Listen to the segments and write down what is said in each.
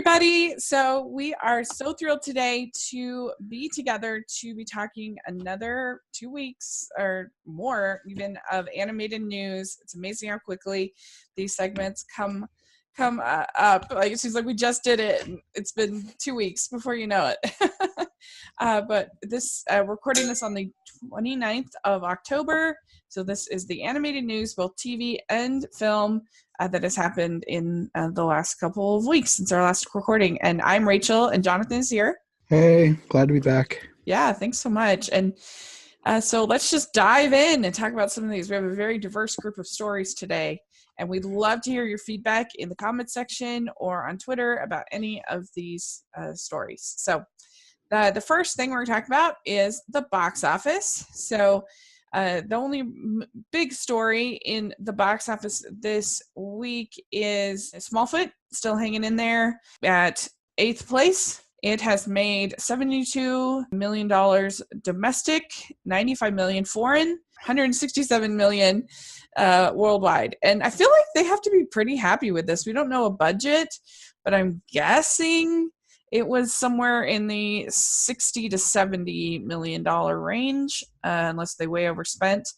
everybody. So we are so thrilled today to be together to be talking another 2 weeks or more even of animated news. It's amazing how quickly these segments come up. Like it seems like we just did it. It's been 2 weeks before you know it. But this recording this on the 29th of October. So this is the animated news, both TV and film, that has happened in the last couple of weeks since our last recording. And I'm Rachel, and Jonathan is here. Hey, glad to be back. Yeah, thanks so much. And so let's just dive in and talk about some of these. We have a very diverse group of stories today, and we'd love to hear your feedback in the comment section or on Twitter about any of these stories. So the first thing we're going to talk about is the box office. So the only big story in the box office this week is Smallfoot, still hanging in there at 8th place. It has made $72 million domestic, $95 million foreign, $167 million worldwide. And I feel like they have to be pretty happy with this. We don't know a budget, but I'm guessing it was somewhere in the $60 to $70 million range, unless they way overspent.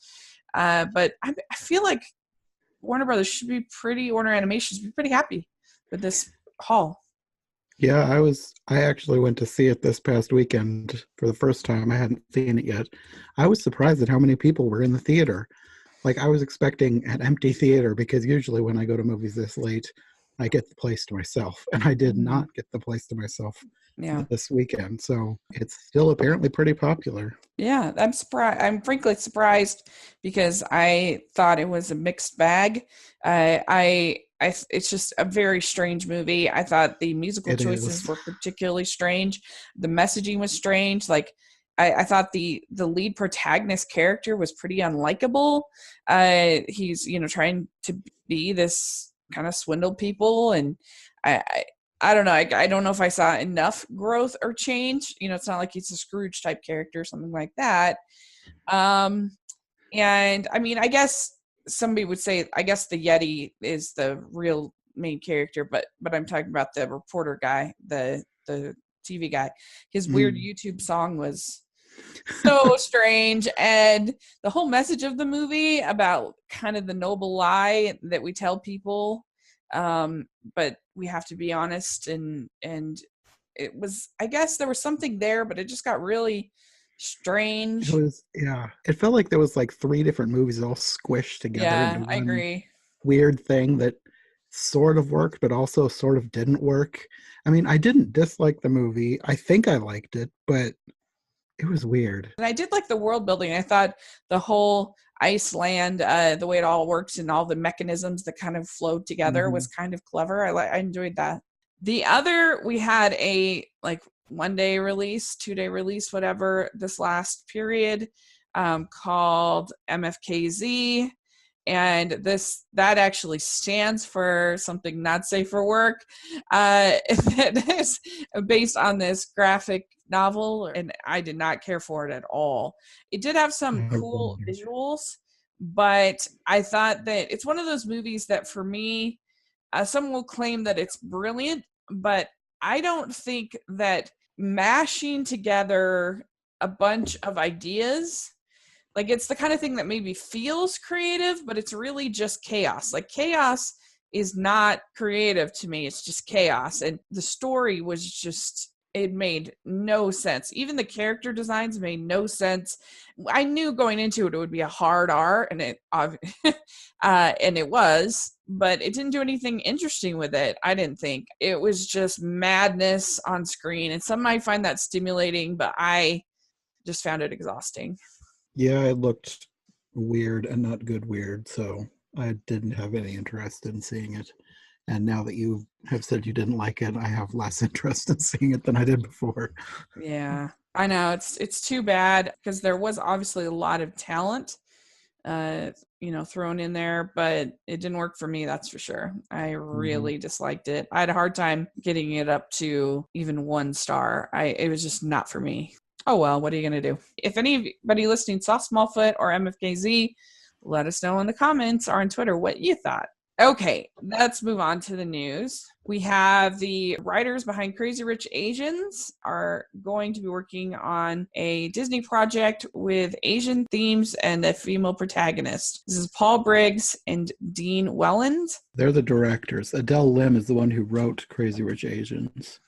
But I feel like Warner Animation should be pretty happy with this haul. Yeah, I actually went to see it this past weekend for the first time. I hadn't seen it yet. I was surprised at how many people were in the theater. Like, I was expecting an empty theater because usually when I go to movies this late, I get the place to myself. And I did not get the place to myself this weekend. So it's still apparently pretty popular. Yeah, I'm surprised. I'm frankly surprised because I thought it was a mixed bag. It's just a very strange movie. I thought the musical choices were particularly strange. The messaging was strange. Like, I thought the lead protagonist character was pretty unlikable. He's, trying to be this kind of swindle people. And I don't know. I don't know if I saw enough growth or change. It's not like he's a Scrooge type character or something like that. And I mean, I guess somebody would say, I guess the Yeti is the real main character, but I'm talking about the reporter guy, the TV guy. His weird YouTube song was so strange, and the whole message of the movie about kind of the noble lie that we tell people, but we have to be honest, and it was, I guess there was something there, but it just got really strange. It felt like there was like 3 different movies all squished together into one I agree. weird thing that sort of worked but also sort of didn't work. I mean, I didn't dislike the movie. I think I liked it, but it was weird. And I did like the world building. I thought the whole Iceland, the way it all works and all the mechanisms that kind of flowed together was kind of clever. I enjoyed that. The other, we had a like 1-day release, 2-day release, whatever, this last period, called MFKZ. And that actually stands for something not safe for work. It is based on this graphic novel, and I did not care for it at all. It did have some cool visuals, but I thought that it's one of those movies that for me, some will claim that it's brilliant, but I don't think that mashing together a bunch of ideas, like, it's the kind of thing that maybe feels creative, but it's really just chaos. Like, chaos is not creative to me. It's just chaos. And the story was just, it made no sense. Even the character designs made no sense. I knew going into it would be a hard R, and it was, but it didn't do anything interesting with it. I didn't think. It was just madness on screen, and some might find that stimulating, but I just found it exhausting. Yeah, it looked weird and not good weird, so I didn't have any interest in seeing it. And now that you have said you didn't like it, I have less interest in seeing it than I did before. Yeah, I know. It's too bad because there was obviously a lot of talent, thrown in there, but it didn't work for me, that's for sure. I really disliked it. I had a hard time getting it up to even 1 star. It was just not for me. Oh, well, what are you going to do? If anybody listening saw Smallfoot or MFKZ, let us know in the comments or on Twitter what you thought. Okay, let's move on to the news. We have the writers behind Crazy Rich Asians are going to be working on a Disney project with Asian themes and a female protagonist. This is Paul Briggs and Dean Welland. They're the directors. Adele Lim is the one who wrote Crazy Rich Asians.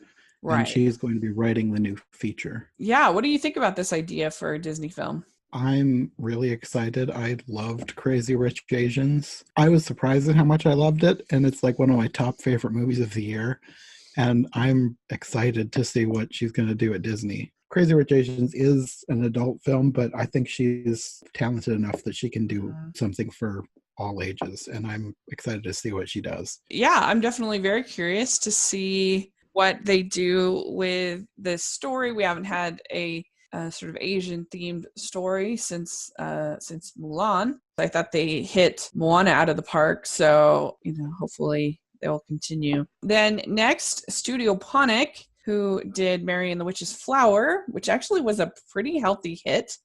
Right. And she's going to be writing the new feature. Yeah, what do you think about this idea for a Disney film? I'm really excited. I loved Crazy Rich Asians. I was surprised at how much I loved it, and it's like one of my top favorite movies of the year. And I'm excited to see what she's going to do at Disney. Crazy Rich Asians is an adult film, but I think she's talented enough that she can do something for all ages, and I'm excited to see what she does. Yeah, I'm definitely very curious to see what they do with this story. We haven't had a sort of Asian themed story since Mulan. I thought they hit Moana out of the park, so hopefully they'll continue. Then next, Studio Ponic, who did Mary and the Witch's Flower, which actually was a pretty healthy hit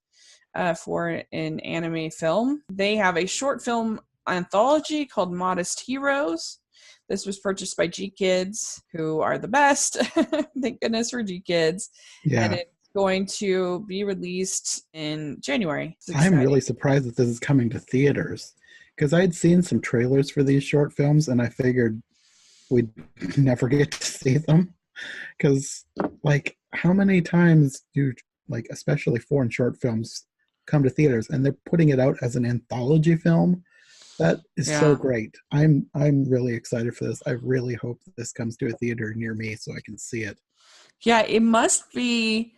for an anime film. They have a short film anthology called Modest Heroes. This was purchased by G Kids, who are the best. Thank goodness for G Kids. Yeah. And it's going to be released in January. I'm really surprised that this is coming to theaters, because I'd seen some trailers for these short films and I figured we'd never get to see them. Because, like, how many times do, like, especially foreign short films come to theaters, and they're putting it out as an anthology film? That is so great. I'm really excited for this. I really hope this comes to a theater near me so I can see it. Yeah, it must be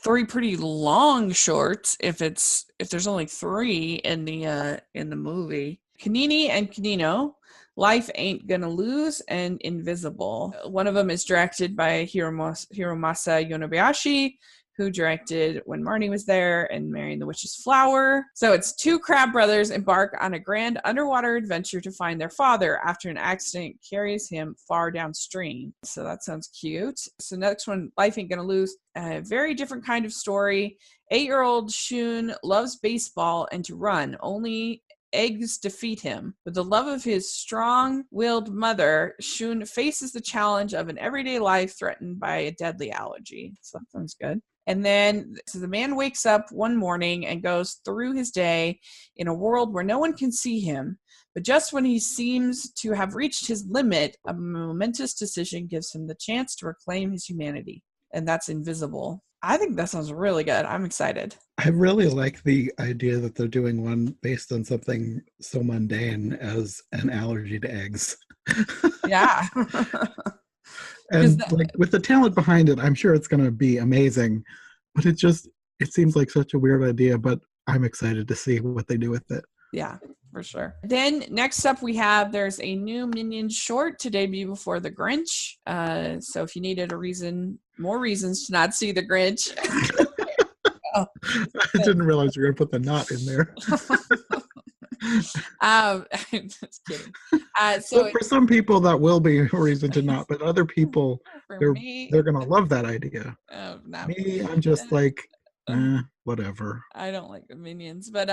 3 pretty long shorts if there's only 3 in the movie. Kanini and Kanino, Life Ain't Gonna Lose, and Invisible. One of them is directed by Hiromasa Yonebayashi, who directed When Marnie Was There and Mary and the Witch's Flower. So it's 2 crab brothers embark on a grand underwater adventure to find their father after an accident carries him far downstream. So that sounds cute. So next one, Life Ain't Gonna Lose. A very different kind of story. 8-year-old Shun loves baseball and to run. Only eggs defeat him. With the love of his strong-willed mother, Shun faces the challenge of an everyday life threatened by a deadly allergy. So that sounds good. And then the man wakes up one morning and goes through his day in a world where no one can see him. But just when he seems to have reached his limit, a momentous decision gives him the chance to reclaim his humanity. And that's Invisible. I think that sounds really good. I'm excited. I really like the idea that they're doing one based on something so mundane as an allergy to eggs. Yeah. And like with the talent behind it, I'm sure it's going to be amazing. But it seems like such a weird idea, but I'm excited to see what they do with it. Yeah, for sure. Then next up there's a new Minions short to debut before The Grinch. So if you needed more reasons to not see The Grinch. I didn't realize you were going to put the not in there. Just kidding. So for some people that will be a reason to not, but other people they're gonna love that idea. Me, I'm just like whatever. I don't like the Minions, but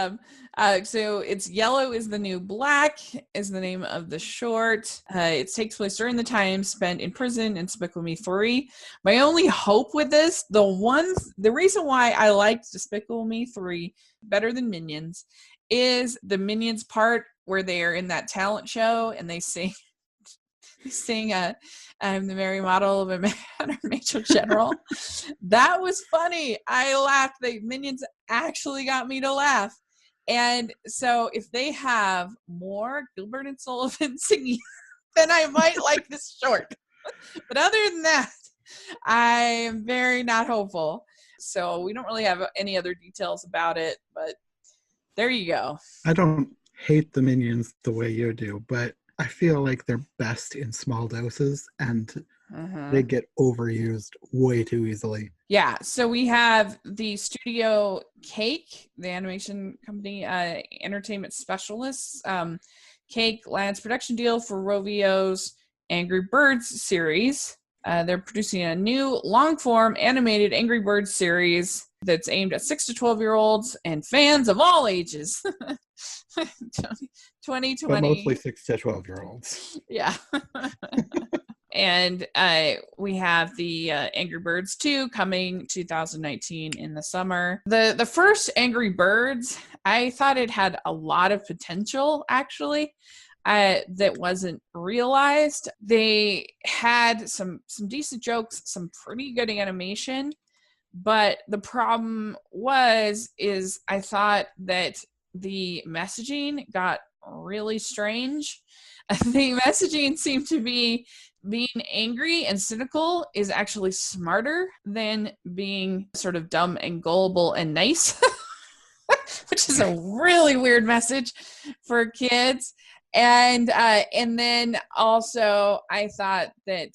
so it's Yellow is the New Black is the name of the short. It takes place during the time spent in prison in Despicable Me 3. My only hope with this, the reason why I liked Despicable Me 3 better than Minions is the Minions part where they are in that talent show and they sing I'm the Mary Model of a Major General. That was funny. I laughed. The Minions actually got me to laugh. And so if they have more Gilbert and Sullivan singing, then I might like this short. But other than that, I am very not hopeful. So we don't really have any other details about it, but there you go. I don't hate the Minions the way you do, but I feel like they're best in small doses and they get overused way too easily. Yeah, so we have the studio Cake, the animation company, entertainment specialists. Cake lands production deal for Rovio's Angry Birds series. They're producing a new long-form animated Angry Birds series that's aimed at 6 to 12-year-olds and fans of all ages. 2020. But mostly 6 to 12-year-olds. Yeah. And we have the Angry Birds 2 coming 2019 in the summer. The first Angry Birds, I thought it had a lot of potential, actually, that wasn't realized. They had some decent jokes, some pretty good animation, but the problem is I thought that the messaging got really strange. The messaging seemed to be being angry and cynical is actually smarter than being sort of dumb and gullible and nice, which is a really weird message for kids. And then also I thought that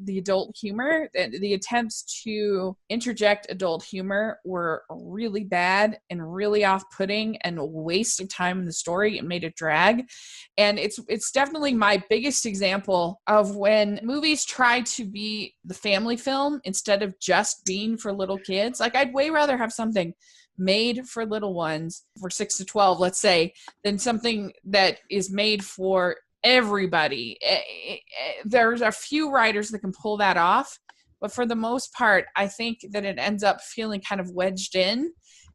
the adult humor, the attempts to interject adult humor were really bad and really off-putting and a waste of time in the story. It made it drag. And it's definitely my biggest example of when movies try to be the family film instead of just being for little kids. Like, I'd way rather have something made for little ones, for 6 to 12, let's say, than something that is made for everybody. There's a few writers that can pull that off, but for the most part, I think that it ends up feeling kind of wedged in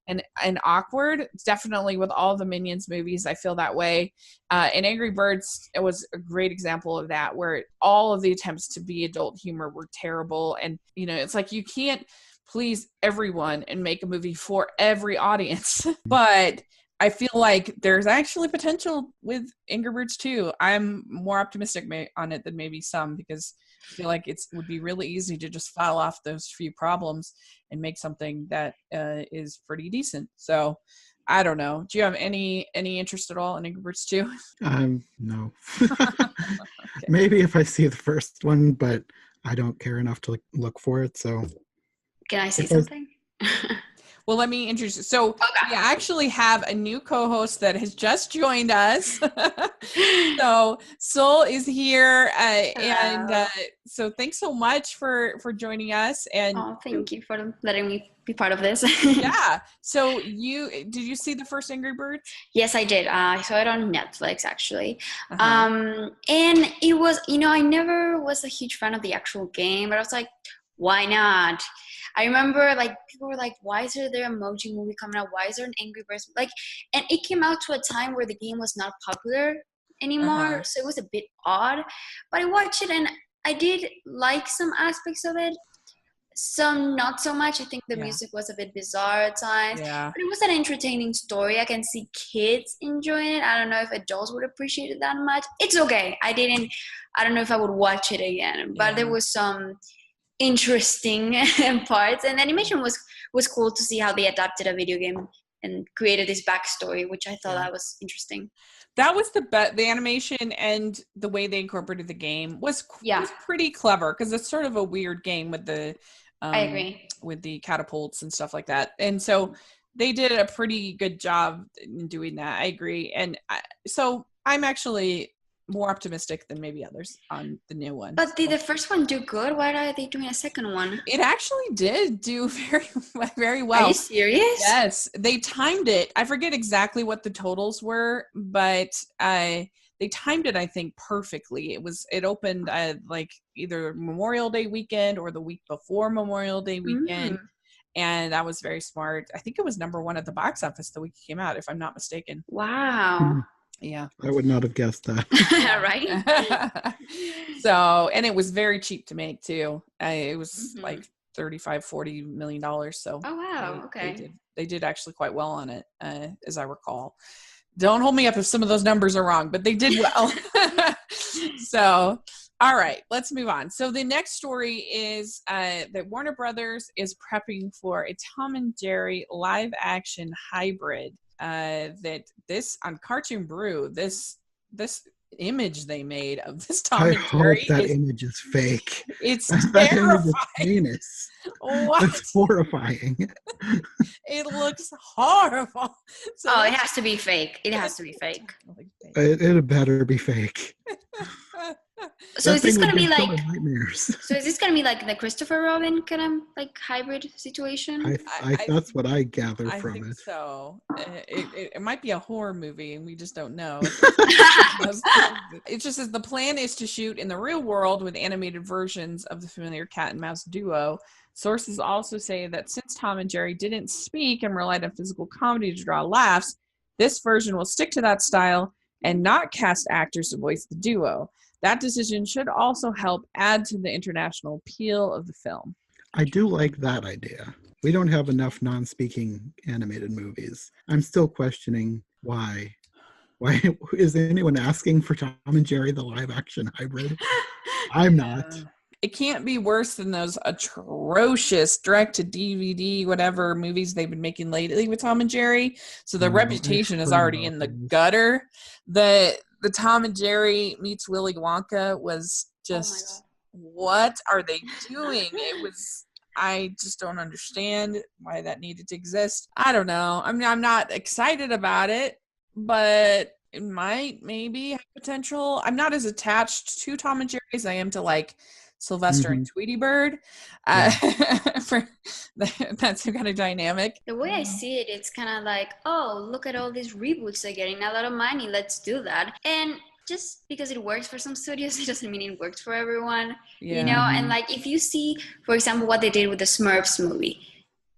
and awkward. Definitely with all the Minions movies, I feel that way. And Angry Birds, it was a great example of that, where all of the attempts to be adult humor were terrible. And, it's like you can't please everyone and make a movie for every audience. But I feel like there's actually potential with Angry Birds 2. I'm more optimistic on it than maybe some, because I feel like it would be really easy to just file off those few problems and make something that is pretty decent. So I don't know. Do you have any interest at all in Angry Birds 2? No. Okay. Maybe if I see the first one, but I don't care enough to look for it. So can I say something? Well, let me introduce you. So we actually have a new co-host that has just joined us. So Sol is here, and so thanks so much for joining us. And thank you for letting me be part of this. Yeah. So did you see the first Angry Birds? Yes, I did. I saw it on Netflix, actually. And it was, I never was a huge fan of the actual game, but I was like, why not? I remember people were like, why is there emoji movie coming out? Why is there an Angry Birds? And it came out to a time where the game was not popular anymore. So it was a bit odd, but I watched it and I did like some aspects of it. Some not so much. I think the music was a bit bizarre at times. Yeah. But it was an entertaining story. I can see kids enjoying it. I don't know if adults would appreciate it that much. It's okay. I don't know if I would watch it again, but there was some interesting parts, and the animation was cool to see how they adapted a video game and created this backstory, which I thought that was interesting. That was the animation and the way they incorporated the game was pretty clever, because it's sort of a weird game with the I agree, with the catapults and stuff like that, and so they did a pretty good job in doing that. I agree, and so I'm actually more optimistic than maybe others on the new one. But did the first one do good? Why are they doing a second one? It actually did do very, very well. Are you serious? Yes, they timed it. I forget exactly what the totals were, but they timed it, I think, perfectly. It opened like either Memorial Day weekend or the week before Memorial Day weekend. And that was very smart. I think it was #1 at the box office the week it came out, if I'm not mistaken. Wow. Yeah. I would not have guessed that. Right? So, and it was very cheap to make too. It was like $35-40 million. So oh wow, okay. They did actually quite well on it, as I recall. Don't hold me up if some of those numbers are wrong, but they did well. So, all right, let's move on. So the next story is that Warner Brothers is prepping for a Tom and Jerry live action hybrid. That this on Cartoon Brew, this image they made of this Tom and Jerry. I hope that image is fake. It's that terrifying. Image is What? It's horrifying. It looks horrible. So it has to be fake. It has to be fake. It better be fake. So is this would gonna be give like? children nightmares. So is this gonna be like the Christopher Robin kind of like hybrid situation? That's what I gather I from think it. so. It might be a horror movie, and we just don't know. It just says the plan is to shoot in the real world with animated versions of the familiar cat and mouse duo. Sources also say that since Tom and Jerry didn't speak and relied on physical comedy to draw laughs, this version will stick to that style and not cast actors to voice the duo. That decision should also help add to the international appeal of the film. I do like that idea. We don't have enough non-speaking animated movies. I'm still questioning why. Why is anyone asking for Tom and Jerry the live action hybrid? I'm not. It can't be worse than those atrocious direct-to-DVD, whatever movies they've been making lately with Tom and Jerry. So the reputation is already in the gutter. The Tom and Jerry meets Willy Wonka was just, what are they doing? I just don't understand why that needed to exist. I don't know. I mean, I'm not excited about it, but it might maybe have potential. I'm not as attached to Tom and Jerry as I am to like Sylvester and Tweety Bird. For that's some kind of dynamic. The way I see it, it's kind of like, oh, look at all these reboots they're getting a lot of money. Let's do that. And just because it works for some studios, it doesn't mean it works for everyone. You know, and like if you see, for example, what they did with the Smurfs movie,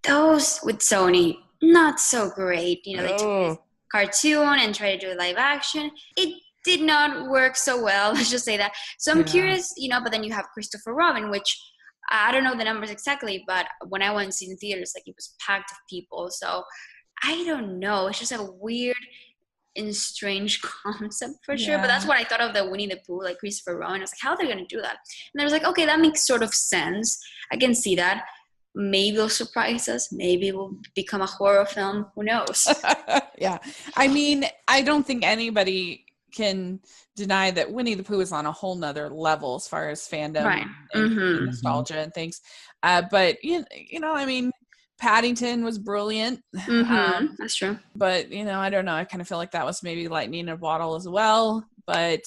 those with Sony, not so great. You know, they took this cartoon and tried to do live action. It did not work so well, let's just say that. So I'm curious, you know, but then you have Christopher Robin, which I don't know the numbers exactly, but when I went to see in theaters, like it was packed of people. So I don't know. It's just a weird and strange concept for sure. But that's what I thought of the Winnie the Pooh, like Christopher Robin. I was like, how are they going to do that? And I was like, okay, that makes sort of sense. I can see that. Maybe it'll surprise us. Maybe it will become a horror film. Who knows? Yeah. I mean, I don't think anybody can deny that Winnie the Pooh is on a whole nother level as far as fandom and nostalgia and things. But, you know, I mean, Paddington was brilliant. That's true. But, you know, I don't know. I kind of feel like that was maybe lightning in a bottle as well. But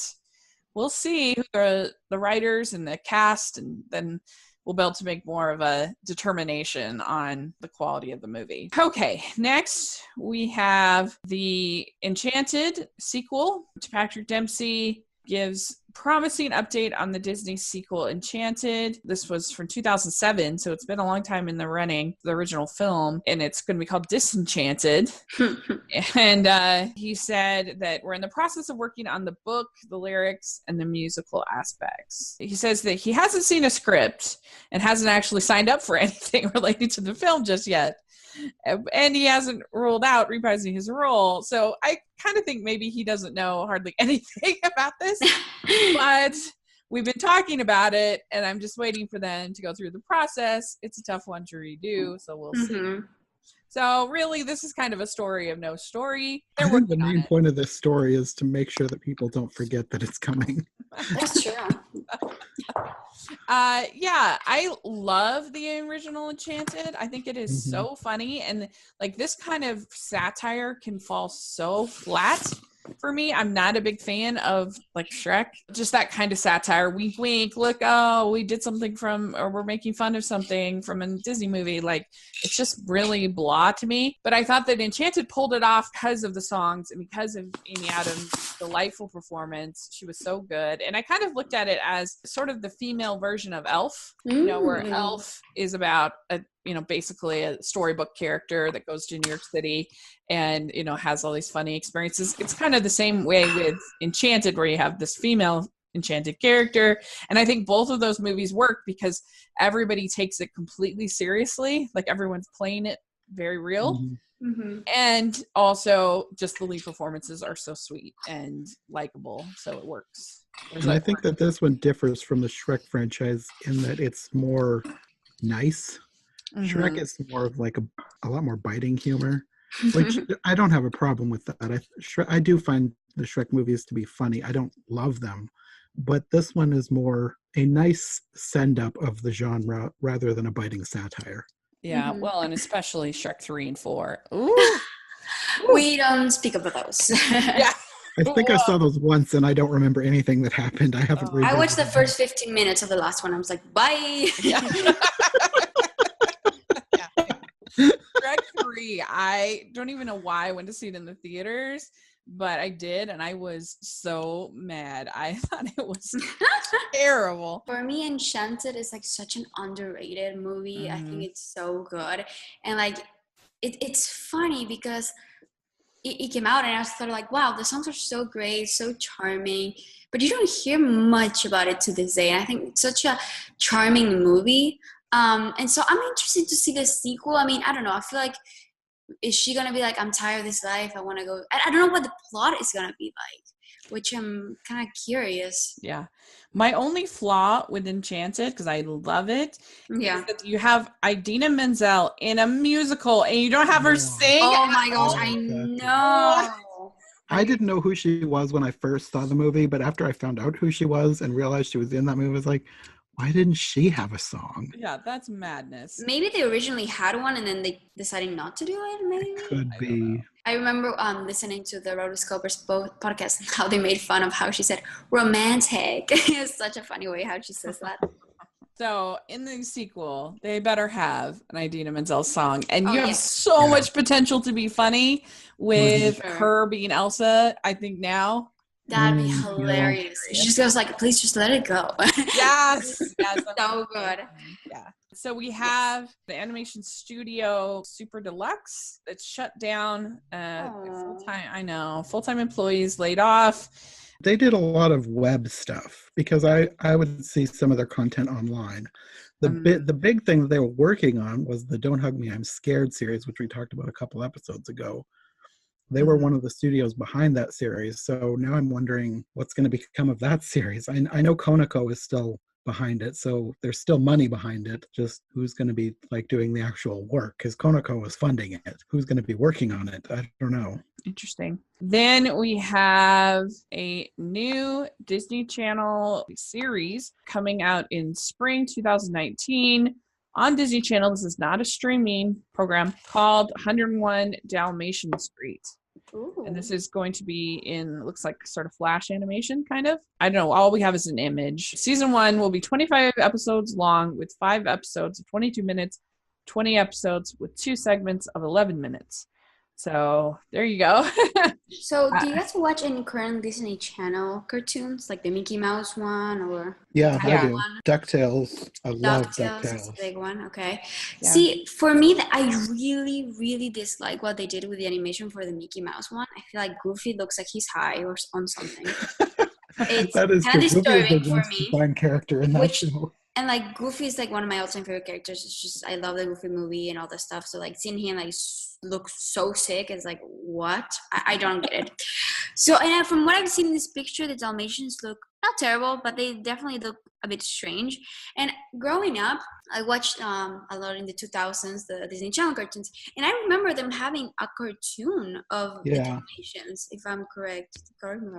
we'll see who the writers and the cast, and then we'll be able to make more of a determination on the quality of the movie. Okay, next we have the Enchanted sequel. Patrick Dempsey gives promising update on the Disney sequel Enchanted. This was from 2007, so it's been a long time in the running, the original film, and it's going to be called Disenchanted. And he said that we're in the process of working on the book, the lyrics, and the musical aspects. He says that he hasn't seen a script and hasn't actually signed up for anything related to the film just yet. And he hasn't ruled out reprising his role. So I kind of think maybe he doesn't know hardly anything about this. But we've been talking about it, and I'm just waiting for them to go through the process. It's a tough one to redo, so we'll see. So really, this is kind of a story of no story. I think the main point of this story is to make sure that people don't forget that it's coming. That's true. Yeah, I love the original Enchanted. I think it is so funny, and like this kind of satire can fall so flat. For me, I'm not a big fan of like Shrek, just that kind of satire. Wink, wink. Look, oh, we did something from, or we're making fun of something from a Disney movie. Like, it's just really blah to me. But I thought that Enchanted pulled it off because of the songs and because of Amy Adams' delightful performance. She was so good. And I kind of looked at it as sort of the female version of Elf, you know, where Elf is about basically a storybook character that goes to New York City and, has all these funny experiences. It's kind of the same way with Enchanted, where you have this female enchanted character. And I think both of those movies work because everybody takes it completely seriously. Like everyone's playing it very real. And also just the lead performances are so sweet and likable. So it works. And I think that this one differs from the Shrek franchise in that it's more nice. Shrek is more of like a lot more biting humor, which I don't have a problem with that. I do find the Shrek movies to be funny. I don't love them, but this one is more a nice send-up of the genre rather than a biting satire. Yeah, well, and especially Shrek 3 and 4. Ooh. We don't speak of those. Yeah. I think I saw those once, and I don't remember anything that happened. I haven't. I watched the first 15 minutes of the last one. I was like, bye. Yeah. Shrek 3, I don't even know why I went to see it in the theaters, but I did, and I was so mad. I thought it was terrible. For me, Enchanted is like such an underrated movie. I think it's so good. And like, it's funny because it came out and I thought like, wow, the songs are so great, so charming, but you don't hear much about it to this day. And I think it's such a charming movie. And so I'm interested to see the sequel. I mean, I don't know. I feel like, is she going to be like, I'm tired of this life. I want to go. I don't know what the plot is going to be like, which I'm kind of curious. Yeah. My only flaw with Enchanted, because I love it, is that you have Idina Menzel in a musical and you don't have her sing. Oh my gosh, I know. I didn't know who she was when I first saw the movie, but after I found out who she was and realized she was in that movie, I was like, why didn't she have a song? Yeah, that's madness. Maybe they originally had one and then they decided not to do it, maybe? Could be. I remember listening to the Rotoscopers podcast and how they made fun of how she said romantic. It's such a funny way how she says that. So in the sequel, they better have an Idina Menzel song. And you have so much potential to be funny with her being Elsa, I think now. That'd be hilarious. Yeah. She just goes like, please just let it go. Yes. So good. Yeah. So we have the animation studio Super Deluxe that's shut down. Full-time employees laid off. They did a lot of web stuff because I would see some of their content online. The big thing that they were working on was the Don't Hug Me, I'm Scared series, which we talked about a couple episodes ago. They were one of the studios behind that series. So now I'm wondering what's going to become of that series. I know Konako is still behind it, so there's still money behind it. Just who's going to be like doing the actual work? Because Konako was funding it. Who's going to be working on it? I don't know. Interesting. Then we have a new Disney Channel series coming out in spring 2019 on Disney Channel. This is not a streaming program, called 101 Dalmatian Street. Ooh. And this is going to be in, looks like sort of flash animation, kind of. I don't know. All we have is an image. Season 1 will be 25 episodes long with 5 episodes of 22 minutes, 20 episodes with 2 segments of 11 minutes. So there you go. So do you guys watch any current Disney Channel cartoons, like the Mickey Mouse one or? Yeah, I do. DuckTales. I love DuckTales. That's a big one. Okay. Yeah. See, for me, I really, really dislike what they did with the animation for the Mickey Mouse one. I feel like Goofy looks like he's high or on something. It's that is kind of disturbing for me. Fine character in that show. And like Goofy is like one of my all-time favorite characters. It's just I love the Goofy movie and all that stuff. So like seeing him like look so sick is like what? I don't get it. So and from what I've seen in this picture, the Dalmatians look not terrible, but they definitely look a bit strange. And growing up, I watched a lot in the 2000s the Disney Channel cartoons, and I remember them having a cartoon of the Dalmatians, if I'm correct.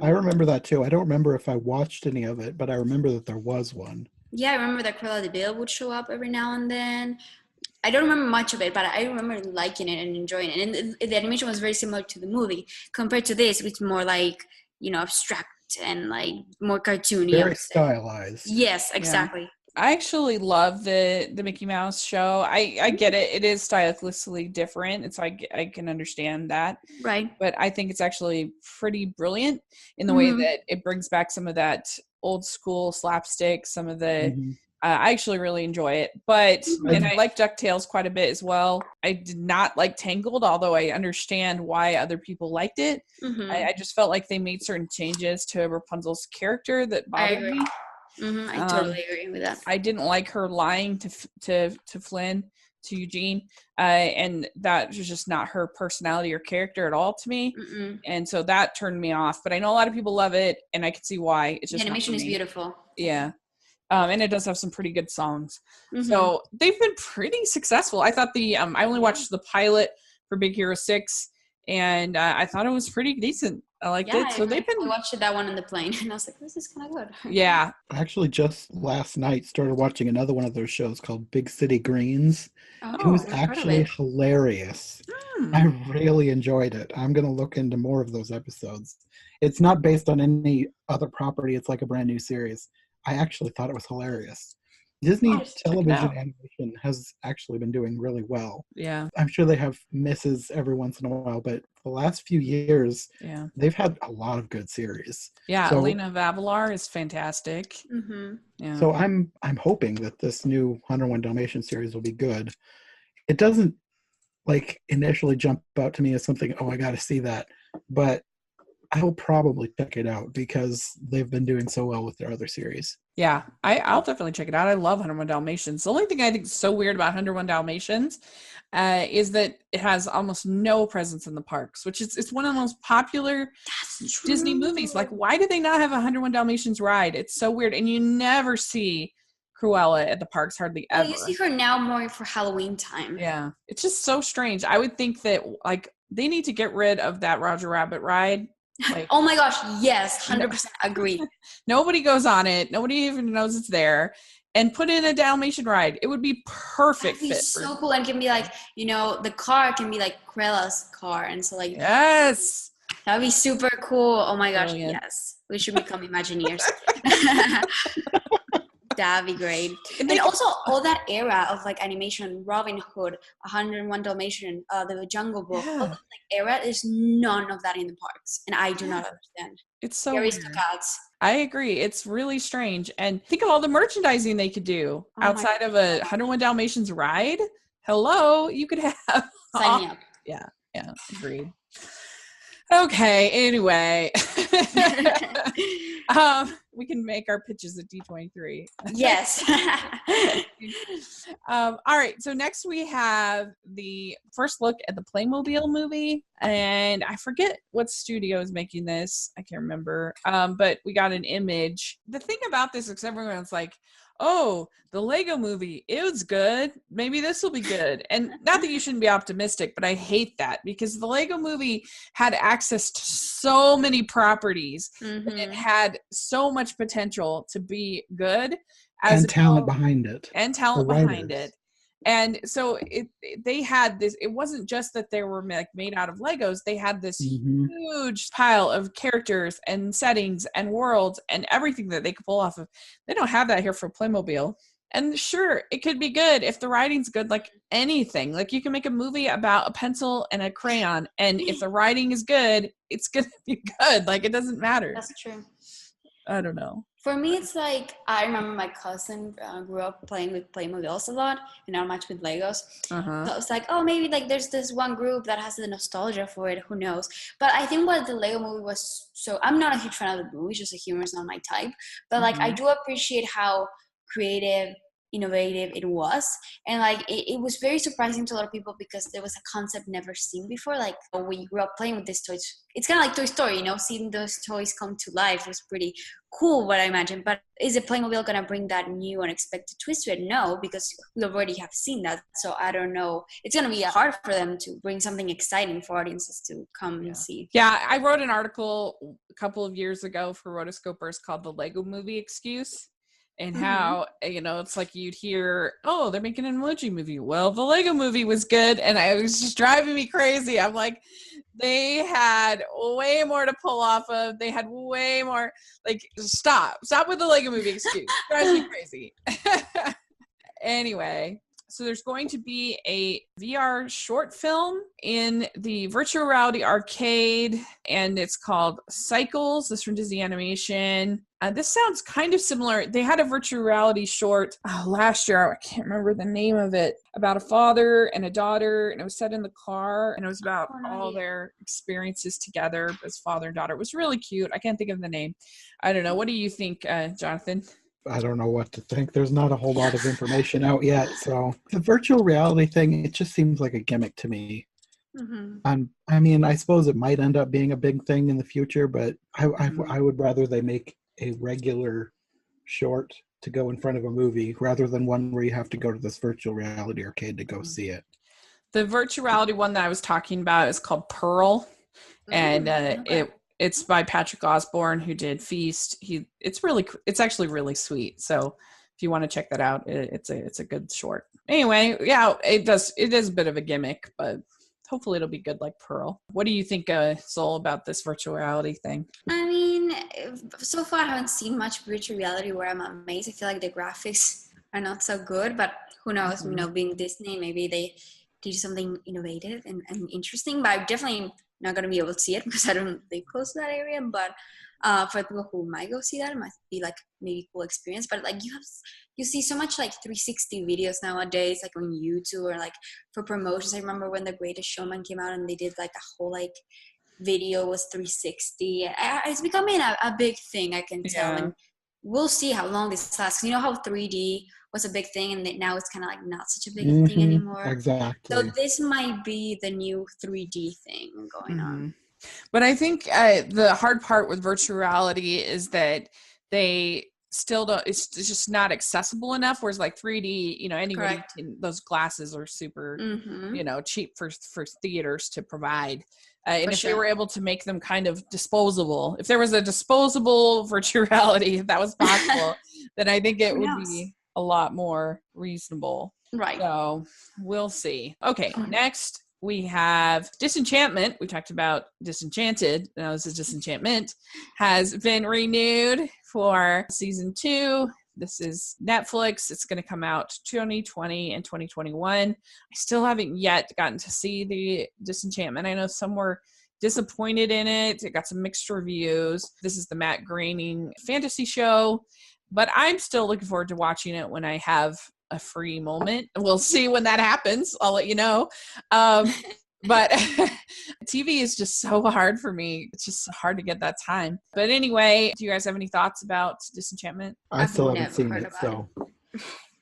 I remember that too. I don't remember if I watched any of it, but I remember that there was one. Yeah, I remember that Cruella de Vil would show up every now and then. I don't remember much of it, but I remember liking it and enjoying it. And the animation was very similar to the movie. Compared to this, it's more like, abstract and like more cartoony. Very stylized. Yes, exactly. Yeah. I actually love the Mickey Mouse show. I get it. It is stylistically different. And so I can understand that. Right. But I think it's actually pretty brilliant in the way that it brings back some of that old school slapstick, some of the I actually really enjoy it. But and I like DuckTales quite a bit as well. I did not like Tangled, although I understand why other people liked it. I just felt like they made certain changes to Rapunzel's character that bothered me. I totally agree with that. I didn't like her lying to Flynn, to Eugene, and that was just not her personality or character at all to me. And so that turned me off. But I know a lot of people love it, and I can see why. It's just the animation is beautiful. Yeah. And it does have some pretty good songs. So they've been pretty successful. I thought I only watched the pilot for Big Hero 6, and I thought it was pretty decent. I liked Yeah, it. So they've I been, watched that one on the plane, and I was like, this is kind of good. yeah. I actually just last night started watching another one of those shows called Big City Greens. It was I've heard of actually it. hilarious. Hmm. I really enjoyed it. I'm going to look into more of those episodes. It's not based on any other property. It's like a brand new series. I actually thought it was hilarious. Disney I'll check it television out. animation has actually been doing really well. Yeah. I'm sure they have misses every once in a while, but the last few years, Yeah. they've had a lot of good series. Yeah. So, Elena of Avalar is fantastic. Mm-hmm. Yeah. so I'm hoping that this new 101 Dalmatian series will be good. It doesn't like initially jump out to me as something, oh, I got to see that, but I will probably check it out because they've been doing so well with their other series. Yeah, I'll definitely check it out. I love 101 Dalmatians. The only thing I think is so weird about 101 Dalmatians is that it has almost no presence in the parks, which is it's one of the most popular Disney movies. Like, why do they not have a 101 Dalmatians ride? It's so weird. And you never see Cruella at the parks, hardly Oh, ever. you see her now more for Halloween time. Yeah, it's just so strange. I would think that, like, they need to get rid of that Roger Rabbit ride. Like, Oh my gosh, yes, 100% agree. nobody goes on it. Nobody even knows it's there. And put in a Dalmatian ride. It would be perfect That'd be fit so for. cool, and can be like, the car can be like Cruella's car, and so like Yes. that'd be super cool. Oh my gosh, Brilliant. yes, we should become Imagineers. That'd be great. And And also all that era of like animation, Robin Hood, 101 Dalmatian, the Jungle Book, all Yeah. that like era, there's none of that in the parks, and I do not Yeah. understand. It's so The weird. Aristocats. I agree. It's really strange. And think of all the merchandising they could do Oh my outside of a 101 Dalmatians ride. Hello, you could have. Sign me up. Yeah, agreed. Okay, anyway. We can make our pitches at D23. Yes. All right, so next we have the first look at the Playmobil movie, and I forget what studio is making this. I can't remember, but we got an image. The thing about this is everyone's like, oh, the Lego movie, it was good. Maybe this will be good. And not that you shouldn't be optimistic, but I hate that because the Lego movie had access to so many properties and it had so much potential to be good. And talent behind it. And talent behind it. And so they had this, it wasn't just that they were like made out of Legos. They had this huge pile of characters and settings and worlds and everything that they could pull off of. They don't have that here for Playmobil. And sure, it could be good if the writing's good, like anything. Like you can make a movie about a pencil and a crayon. And if the writing is good, it's going to be good. Like it doesn't matter. That's true. I don't know. For me, it's like, I remember my cousin grew up playing with Playmobiles a lot and not much with Legos. So I was like, oh, maybe like there's this one group that has the nostalgia for it. Who knows? But I think what the Lego movie was, so I'm not a huge fan of the movie, just the humor is not my type. But like, I do appreciate how creative, innovative it was, and like it was very surprising to a lot of people because there was a concept never seen before. Like when you grew up playing with these toys, it's kind of like Toy Story, seeing those toys come to life was pretty cool, what I imagine. But is it Playmobil gonna bring that new unexpected twist to it? No, because we already have seen that. So I don't know, it's gonna be hard for them to bring something exciting for audiences to come and see. Yeah, I wrote an article a couple of years ago for Rotoscopers called The Lego Movie Excuse. And how, it's like you'd hear, oh, they're making an emoji movie. Well, the Lego movie was good. And it was just driving me crazy. I'm like, they had way more to pull off of. They had way more, like, stop with the Lego movie excuse. Drives me crazy. Anyway, so there's going to be a VR short film in the virtual reality arcade, and it's called Cycles. This is from Disney Animation. This sounds kind of similar. They had a virtual reality short last year. I can't remember the name of it, about a father and a daughter, and it was set in the car, and it was about all their experiences together as father and daughter. It was really cute. I can't think of the name. I don't know. What do you think, Jonathan? I don't know what to think. There's not a whole lot of information out yet. So the virtual reality thing, it just seems like a gimmick to me. I mean, I suppose it might end up being a big thing in the future, but I would rather they make a regular short to go in front of a movie rather than one where you have to go to this virtual reality arcade to go see it. The virtual reality one that I was talking about is called Pearl. And It's by Patrick Osborne, who did Feast. It's actually really sweet. So if you want to check that out, it's a good short. Anyway, yeah, it is a bit of a gimmick, but hopefully it'll be good like Pearl. What do you think, Sol, about this virtual reality thing? I mean, so far I haven't seen much virtual reality where I'm amazed. I feel like the graphics are not so good, but who knows, being Disney, maybe they do something innovative and interesting, but I'm definitely not going to be able to see it because I don't live close to that area. But for people who might go see that, it might be like maybe cool experience. But like you see so much like 360 videos nowadays, like on YouTube or like for promotions. I remember when The Greatest Showman came out and they did like a whole like video was 360. It's becoming a big thing, I can tell. Yeah. And we'll see how long this lasts. You know how 3D was a big thing and now it's kind of like not such a big thing anymore. Exactly. So this might be the new 3D thing going on. But I think the hard part with virtual reality is that they still don't, it's just not accessible enough. Whereas like 3D, anybody those glasses are super, cheap for theaters to provide. And if they were able to make them kind of disposable, if there was a disposable virtual reality, if that was possible, then I think it would be a lot more reasonable. Right. So we'll see. Okay, next we have Disenchantment. We talked about Disenchanted. Now this is Disenchantment. Has been renewed for season 2. This is Netflix. It's going to come out 2020 and 2021. I still haven't yet gotten to see the Disenchantment. I know some were disappointed in it. It got some mixed reviews. This is the Matt Groening fantasy show, but I'm still looking forward to watching it when I have a free moment. We'll see when that happens. I'll let you know. But TV is just so hard for me. It's just hard to get that time. But anyway, do you guys have any thoughts about Disenchantment? I still haven't seen it, so.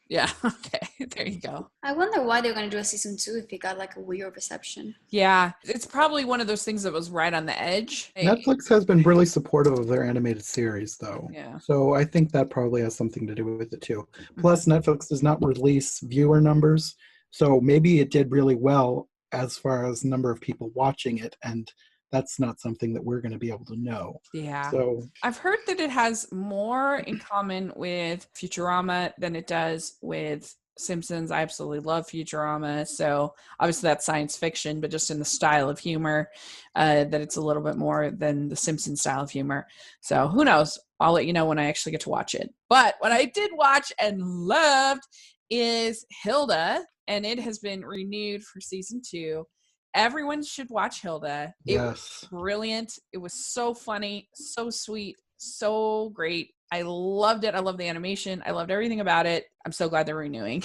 Yeah, okay. There you go. I wonder why they're going to do a season 2 if it got like a weird reception. Yeah, it's probably one of those things that was right on the edge. Netflix has been really supportive of their animated series, though. Yeah. So I think that probably has something to do with it, too. Plus, Netflix does not release viewer numbers, so maybe it did really well as far as number of people watching it, and that's not something that we're going to be able to know. Yeah. So I've heard that it has more in common with Futurama than it does with Simpsons. I absolutely love Futurama. So obviously that's science fiction, but just in the style of humor, that it's a little bit more than the Simpsons style of humor. So who knows? I'll let you know when I actually get to watch it. But what I did watch and loved is Hilda, and it has been renewed for season 2. Everyone should watch Hilda. It was brilliant. It was so funny, so sweet, so great. I loved it. I love the animation. I loved everything about it. I'm so glad they're renewing.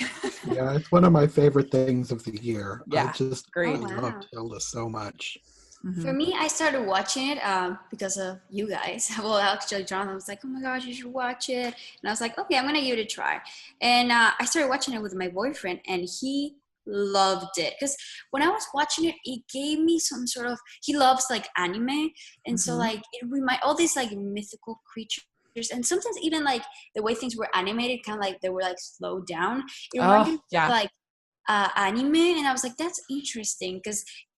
Yeah, it's one of my favorite things of the year. Yeah, I loved Hilda so much. For me, I started watching it because of you guys. Well, actually, Jonathan was like, oh my gosh, you should watch it. And I was like, okay, I'm going to give it a try. And I started watching it with my boyfriend, and he loved it. Because when I was watching it, it gave me some sort of, he loves like anime. And so like, it reminded all these like mythical creatures. And sometimes even like the way things were animated, kind of like they were like slowed down. It reminded me of, like anime. And I was like, that's interesting.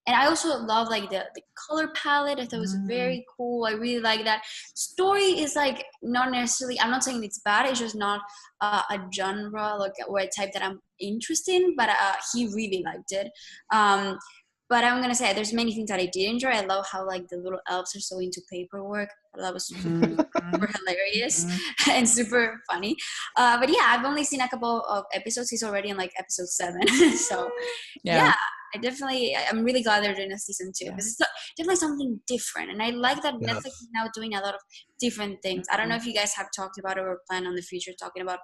And I also love like the color palette. I thought it was very cool. I really like that. Story is like not necessarily, I'm not saying it's bad. It's just not a genre like, or a type that I'm interested in, but he really liked it. But I'm going to say there's many things that I did enjoy. I love how like the little elves are so into paperwork. That was super hilarious and super funny. But yeah, I've only seen a couple of episodes. He's already in like episode 7. So yeah. I'm really glad they're doing a season 2 because it's definitely something different. And I like that Netflix is now doing a lot of different things. I don't know if you guys have talked about it or plan on the future talking about.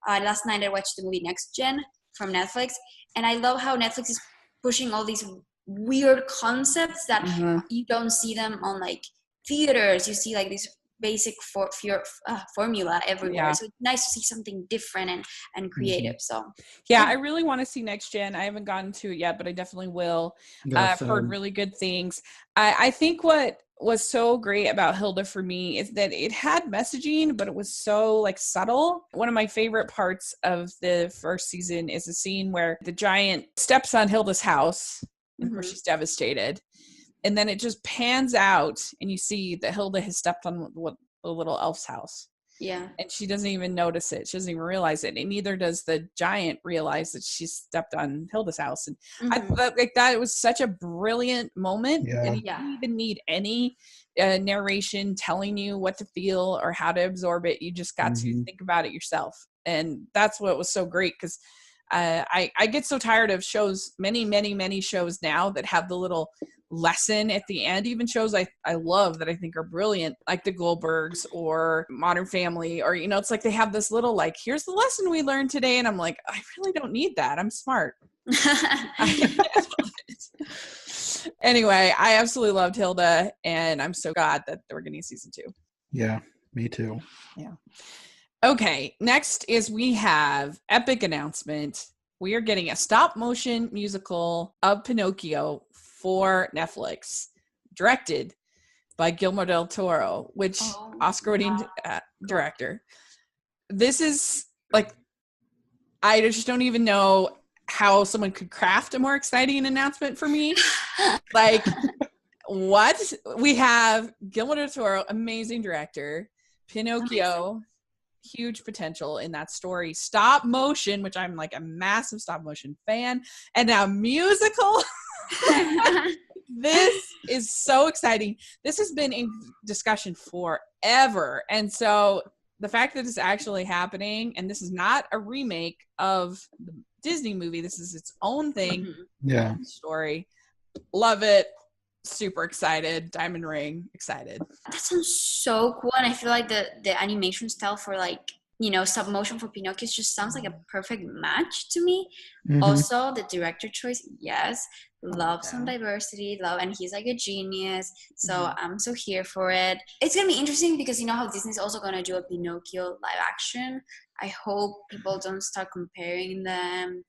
Last night I watched the movie Next Gen from Netflix. And I love how Netflix is pushing all these weird concepts that you don't see them on like theaters. You see like this basic formula everywhere. So it's nice to see something different and creative. So I really want to see Next Gen. I haven't gotten to it yet, but I definitely will. I've heard really good things. I think what was so great about Hilda for me is that it had messaging, but it was so like subtle. One of my favorite parts of the first season is a scene where the giant steps on Hilda's house and she's devastated. And then it just pans out and you see that Hilda has stepped on the little elf's house. Yeah. And she doesn't even notice it. She doesn't even realize it. And neither does the giant realize that she stepped on Hilda's house. And I thought like that, it was such a brilliant moment. Yeah. And you didn't even need any narration telling you what to feel or how to absorb it. You just got to think about it yourself. And that's what was so great, because I get so tired of shows, many shows now that have the little lesson at the end. Even shows I love that I think are brilliant, like the Goldbergs or Modern Family, or it's like they have this little like, here's the lesson we learned today, and I'm like, I really don't need that. I'm smart. Anyway, I absolutely loved Hilda, and I'm so glad that we're getting season 2. Yeah, me too. Yeah. Okay, next is we have epic announcement. We are getting a stop motion musical of Pinocchio for Netflix, directed by Guillermo del Toro, which Oscar-winning director. This is like, I just don't even know how someone could craft a more exciting announcement for me. Like, what? We have Guillermo del Toro, amazing director, Pinocchio, huge potential in that story, stop motion, which I'm like a massive stop motion fan, and now musical. This is so exciting. This has been in discussion forever, and so the fact that it's actually happening, and this is not a remake of the Disney movie, this is its own thing. Yeah, story. Love it. Super excited. Diamond Ring, excited. That sounds so cool, and I feel like the animation style for like stop motion for Pinocchio just sounds like a perfect match to me. Also, the director choice, yes, love some diversity, and he's like a genius, so I'm so here for it. It's gonna be interesting because how Disney's also gonna do a Pinocchio live action. I hope people don't start comparing them.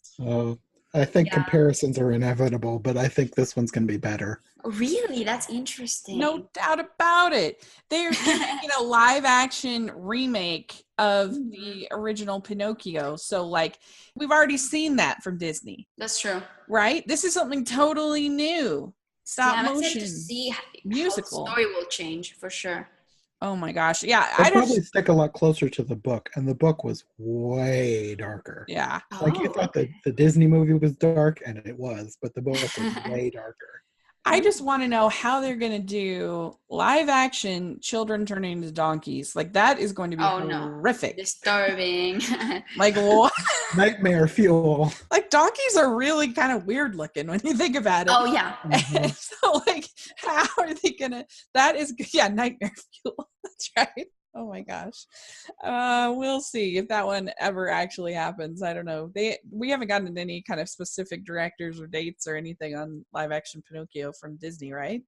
I think comparisons are inevitable, but I think this one's going to be better. Really? That's interesting. No doubt about it. They're doing a live action remake of the original Pinocchio. So, like, we've already seen that from Disney. That's true. Right? This is something totally new. Stop motion. To see musical. How the story will change, for sure. Oh my gosh. Yeah. I'd probably stick a lot closer to the book, and the book was way darker. Yeah. Like you thought the Disney movie was dark, and it was, but the book was way darker. I just want to know how they're going to do live action children turning into donkeys. Like, that is going to be horrific. No. Disturbing. Like, what? Nightmare fuel. Like, donkeys are really kind of weird looking when you think about it. Oh, yeah. So, like, how are they going to, that is, nightmare fuel. That's right. Oh my gosh. We'll see if that one ever actually happens. I don't know. We haven't gotten any kind of specific directors or dates or anything on live action Pinocchio from Disney, right?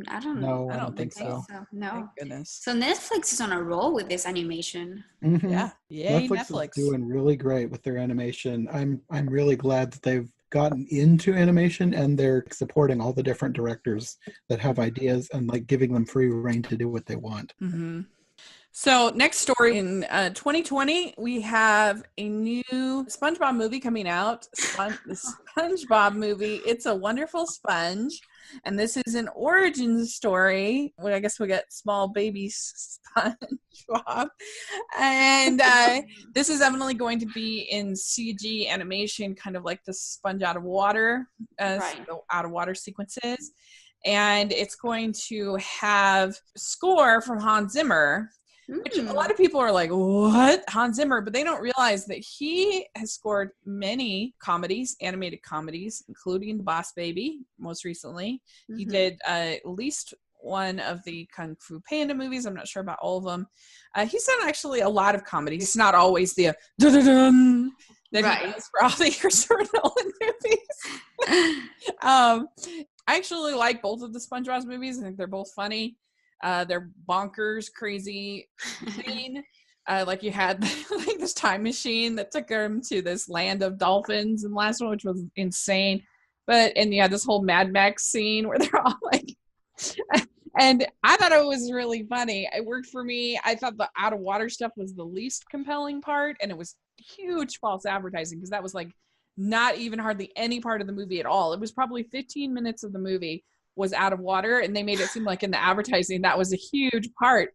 I don't know. No, I don't think so. No. Thank goodness. So Netflix is on a roll with this animation. Yeah. Yay, Netflix is doing really great with their animation. I'm really glad that they've gotten into animation and they're supporting all the different directors that have ideas and like giving them free reign to do what they want. So next story, in 2020, we have a new SpongeBob movie coming out. The SpongeBob movie, It's a Wonderful Sponge. And this is an origin story. Well, I guess we get small baby SpongeBob. And this is definitely going to be in CG animation, kind of like the sponge out of water, out of water sequences. And it's going to have score from Hans Zimmer, which a lot of people are like, what? Hans Zimmer? But they don't realize that he has scored many comedies, animated comedies, including The Boss Baby, most recently. He did at least one of the Kung Fu Panda movies. I'm not sure about all of them. He's done actually a lot of comedies. It's not always the dun-dun-dun that he does for all the Christopher Nolan movies. I actually like both of the SpongeBob movies. I think they're both funny. They're bonkers, crazy scene. Like you had like this time machine that took them to this land of dolphins in the last one, which was insane. And you had this whole Mad Max scene where they're all like, and I thought it was really funny. It worked for me. I thought the out of water stuff was the least compelling part, and it was huge false advertising because that was like not even hardly any part of the movie at all. It was probably 15 minutes of the movie. was out of water, and they made it seem like in the advertising that was a huge part.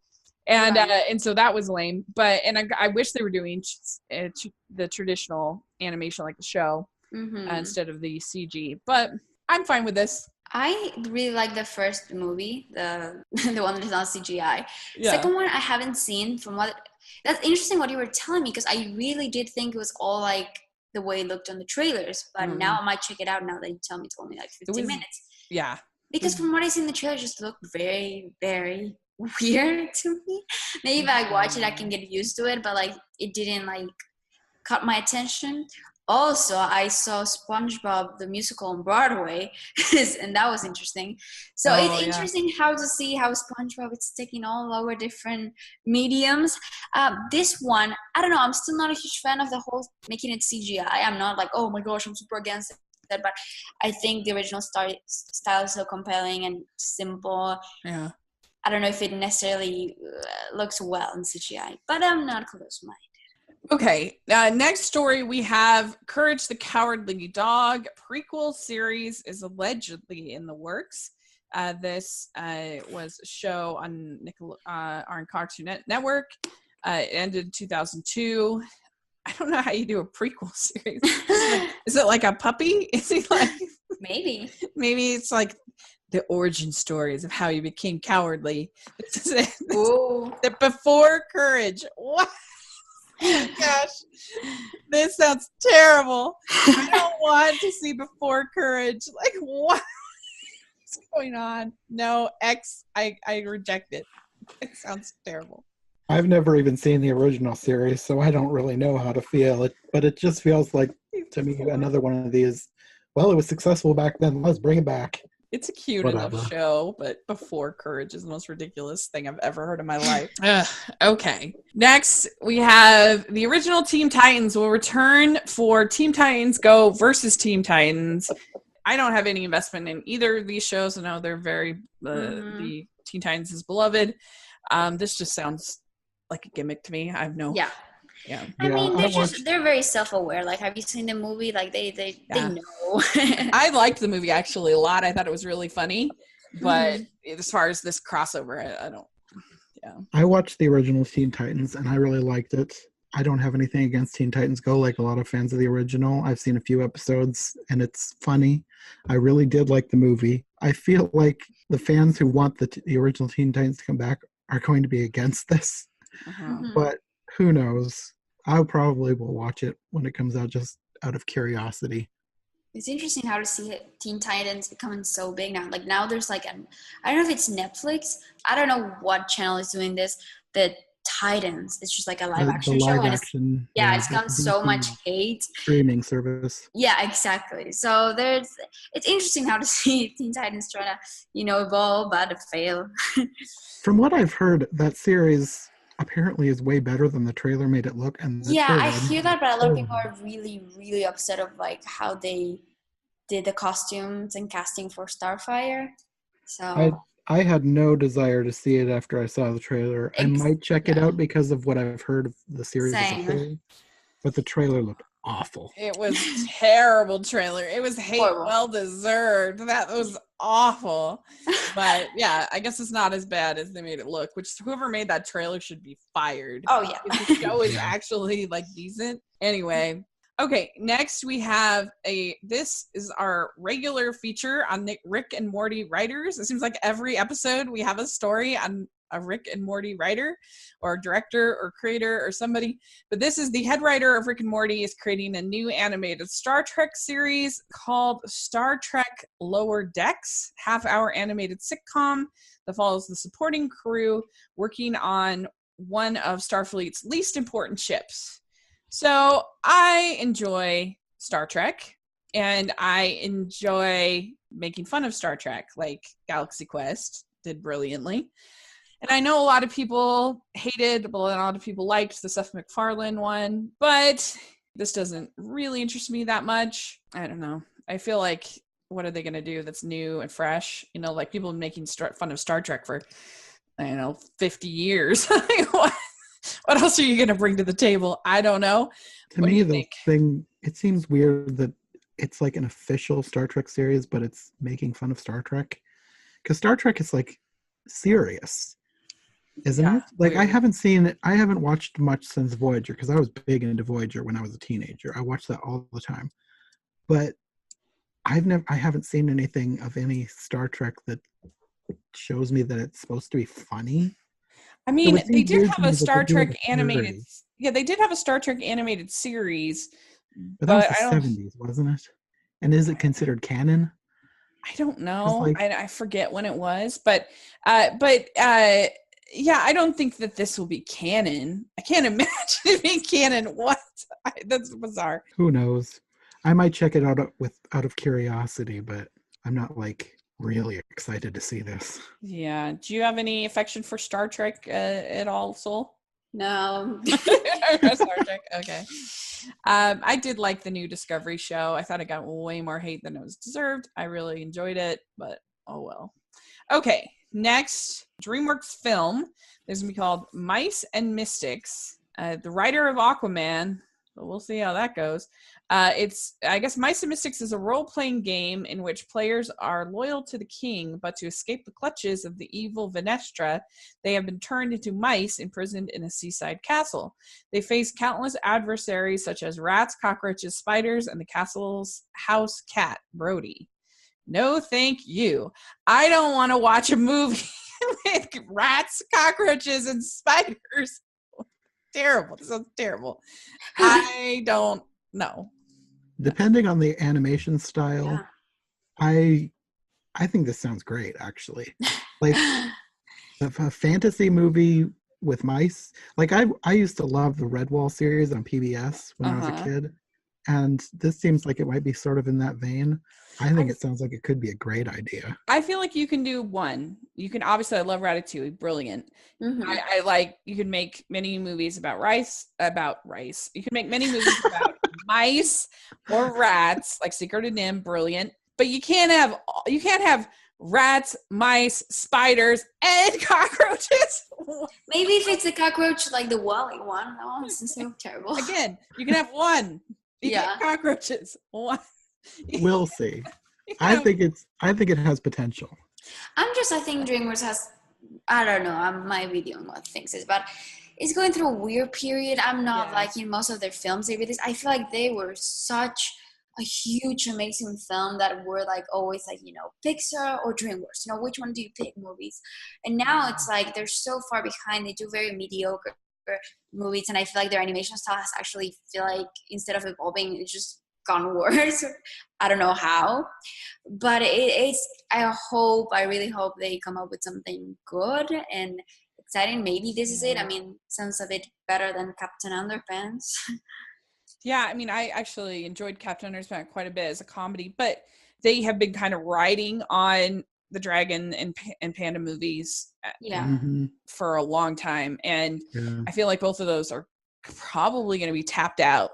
And so that was lame. But I wish they were doing the traditional animation like the show instead of the CG. But I'm fine with this. I really like the first movie, the one that is not CGI. Yeah. Second one I haven't seen. That's interesting what you were telling me, because I really did think it was all like the way it looked on the trailers. But now I might check it out now that you tell me. It's only like 15 minutes. Yeah. Because from what I see in the trailer, it just looked very, very weird to me. Maybe if I watch it, I can get used to it. But like, it didn't like caught my attention. Also, I saw SpongeBob the musical on Broadway, and that was interesting. So it's interesting how to see how SpongeBob is taking all our different mediums. This one, I don't know, I'm still not a huge fan of the whole making it CGI. I'm not like, oh my gosh, I'm super against it. But I think the original style is so compelling and simple. Yeah. I don't know if it necessarily looks well in CGI, but I'm not close-minded. Okay, next story we have Courage the Cowardly Dog prequel series is allegedly in the works. This was a show on Cartoon Network. It ended in 2002. I don't know how you do a prequel series. Is it like a puppy? Is he like maybe it's like the origin stories of how you became cowardly. This is it. The before Courage. What? Gosh, this sounds terrible. I don't want to see before Courage. Like, what's going on? No, I reject it. It sounds terrible. I've never even seen the original series, so I don't really know how to feel it. But it just feels like, to me, another one of these. Well, it was successful back then. Let's bring it back. It's a cute enough show, but before Courage is the most ridiculous thing I've ever heard in my life. Okay. Next, we have the original Teen Titans will return for Teen Titans Go versus Teen Titans. I don't have any investment in either of these shows. I know they're very, the Teen Titans is beloved. This just sounds like a gimmick to me. I have no... Yeah. I mean, they're very self-aware. Like, have you seen the movie? Like, they know. I liked the movie actually a lot. I thought it was really funny, but as far as this crossover, I don't. Yeah. I watched the original Teen Titans and I really liked it. I don't have anything against Teen Titans Go, like a lot of fans of the original. I've seen a few episodes and it's funny. I really did like the movie. I feel like the fans who want the original Teen Titans to come back are going to be against this, but who knows? I probably will watch it when it comes out, just out of curiosity. It's interesting how to see Teen Titans becoming so big now. Like now there's like, I don't know if it's Netflix. I don't know what channel is doing this. The Titans. It's just like a live action show. Live action, it's gotten so much hate. Streaming service. Yeah, exactly. So it's interesting how to see Teen Titans trying to, evolve but fail. From what I've heard, that series apparently is way better than the trailer made it look. And I hear that, but a lot of people are really, really upset of like how they did the costumes and casting for Starfire. So I had no desire to see it after I saw the trailer. I might check it out because of what I've heard of the series as a whole, but the trailer looked awful. It was terrible trailer. It was hate well deserved. That was awful. But yeah, I guess it's not as bad as they made it look, which whoever made that trailer should be fired. Oh yeah. The show is actually like decent. Anyway. Okay, next we have this is our regular feature on Rick and Morty writers. It seems like every episode we have a story on a Rick and Morty writer or director or creator or somebody. But this is the head writer of Rick and Morty is creating a new animated Star Trek series called Star Trek Lower Decks, half-hour animated sitcom that follows the supporting crew working on one of Starfleet's least important ships. So I enjoy Star Trek, and I enjoy making fun of Star Trek, like Galaxy Quest did brilliantly. And I know a lot of people hated, but a lot of people liked the Seth MacFarlane one, but this doesn't really interest me that much. I don't know. I feel like, what are they going to do that's new and fresh? Like people making fun of Star Trek for, 50 years. What else are you going to bring to the table? I don't know. To me, it seems weird that it's like an official Star Trek series, but it's making fun of Star Trek. because Star Trek is like serious, isn't Yeah, it? Like weird. I haven't watched much since Voyager, because I was big into Voyager when I was a teenager. I watched that all the time, but I haven't seen anything of any Star Trek that shows me that it's supposed to be funny. I It mean, would they seem did weird to have a me that they Star do have Trek a animated. series, Yeah, they did have a Star Trek animated series, but that was but the I don't. 70s, wasn't it? And is it considered canon? I don't Because know. like, I forget when it was, yeah, I don't think that this will be canon. I can't imagine it being canon. What? That's bizarre. who knows? I might check it out out of curiosity, but I'm not like really excited to see this. Yeah. Do you have any affection for Star Trek at all, Soul? No. Star Trek. Okay. I did like the new Discovery show. I thought it got way more hate than it was deserved. I really enjoyed it, but oh well. Okay. Next, DreamWorks film. There's gonna be called Mice and Mystics. The writer of Aquaman. But we'll see how that goes. I guess Mice and Mystics is a role-playing game in which players are loyal to the king, but to escape the clutches of the evil Venestra, they have been turned into mice imprisoned in a seaside castle. They face countless adversaries such as rats, cockroaches, spiders, and the castle's house cat, Brody. No, thank you. I don't want to watch a movie with rats, cockroaches, and spiders. Terrible. This sounds terrible. I don't know. Depending on the animation style, Yeah. I think this sounds great, actually. Like a fantasy movie with mice. Like I used to love the Redwall series on PBS when I was a kid, and this seems like it might be sort of in that vein. I think it sounds like it could be a great idea. I feel like you can do one. You can obviously, I love Ratatouille, brilliant. Mhm. I like, you can make many movies about rice. You can make many movies about mice or rats, like Secret of Nim, brilliant. But you can't have rats, mice, spiders, and cockroaches. Maybe if it's a cockroach like the Wally one, that one's so terrible. Again, you can have one. You can have cockroaches. One. We'll see. I think it has potential. I think DreamWorks has, I don't know, I might be the only one who thinks this, but it's going through a weird period. I'm not liking most of their films they released. I feel like they were such a huge, amazing film that were like always like, Pixar or DreamWorks, which one do you pick movies? And now it's like they're so far behind. They do very mediocre movies, and I feel like their animation style has actually feel like instead of evolving, it's just gone worse. I don't know how, but it's I really hope they come up with something good and exciting. Maybe this is it. I mean, sounds a bit better than Captain Underpants. Yeah, I mean, I actually enjoyed Captain Underpants quite a bit as a comedy, but they have been kind of riding on the Dragon and Panda movies for a long time, and I feel like both of those are probably going to be tapped out.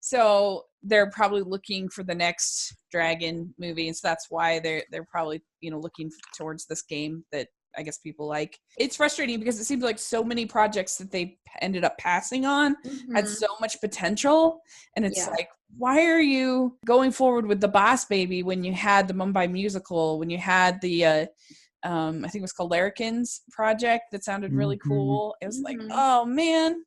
So they're probably looking for the next Dragon movie, and so that's why they're probably looking towards this game that I guess people like. It's frustrating because it seems like so many projects that they ended up passing on had so much potential, and it's like, why are you going forward with The Boss Baby when you had the Mumbai musical, when you had the I think it was called Larrikins project that sounded really cool. It was like, oh man,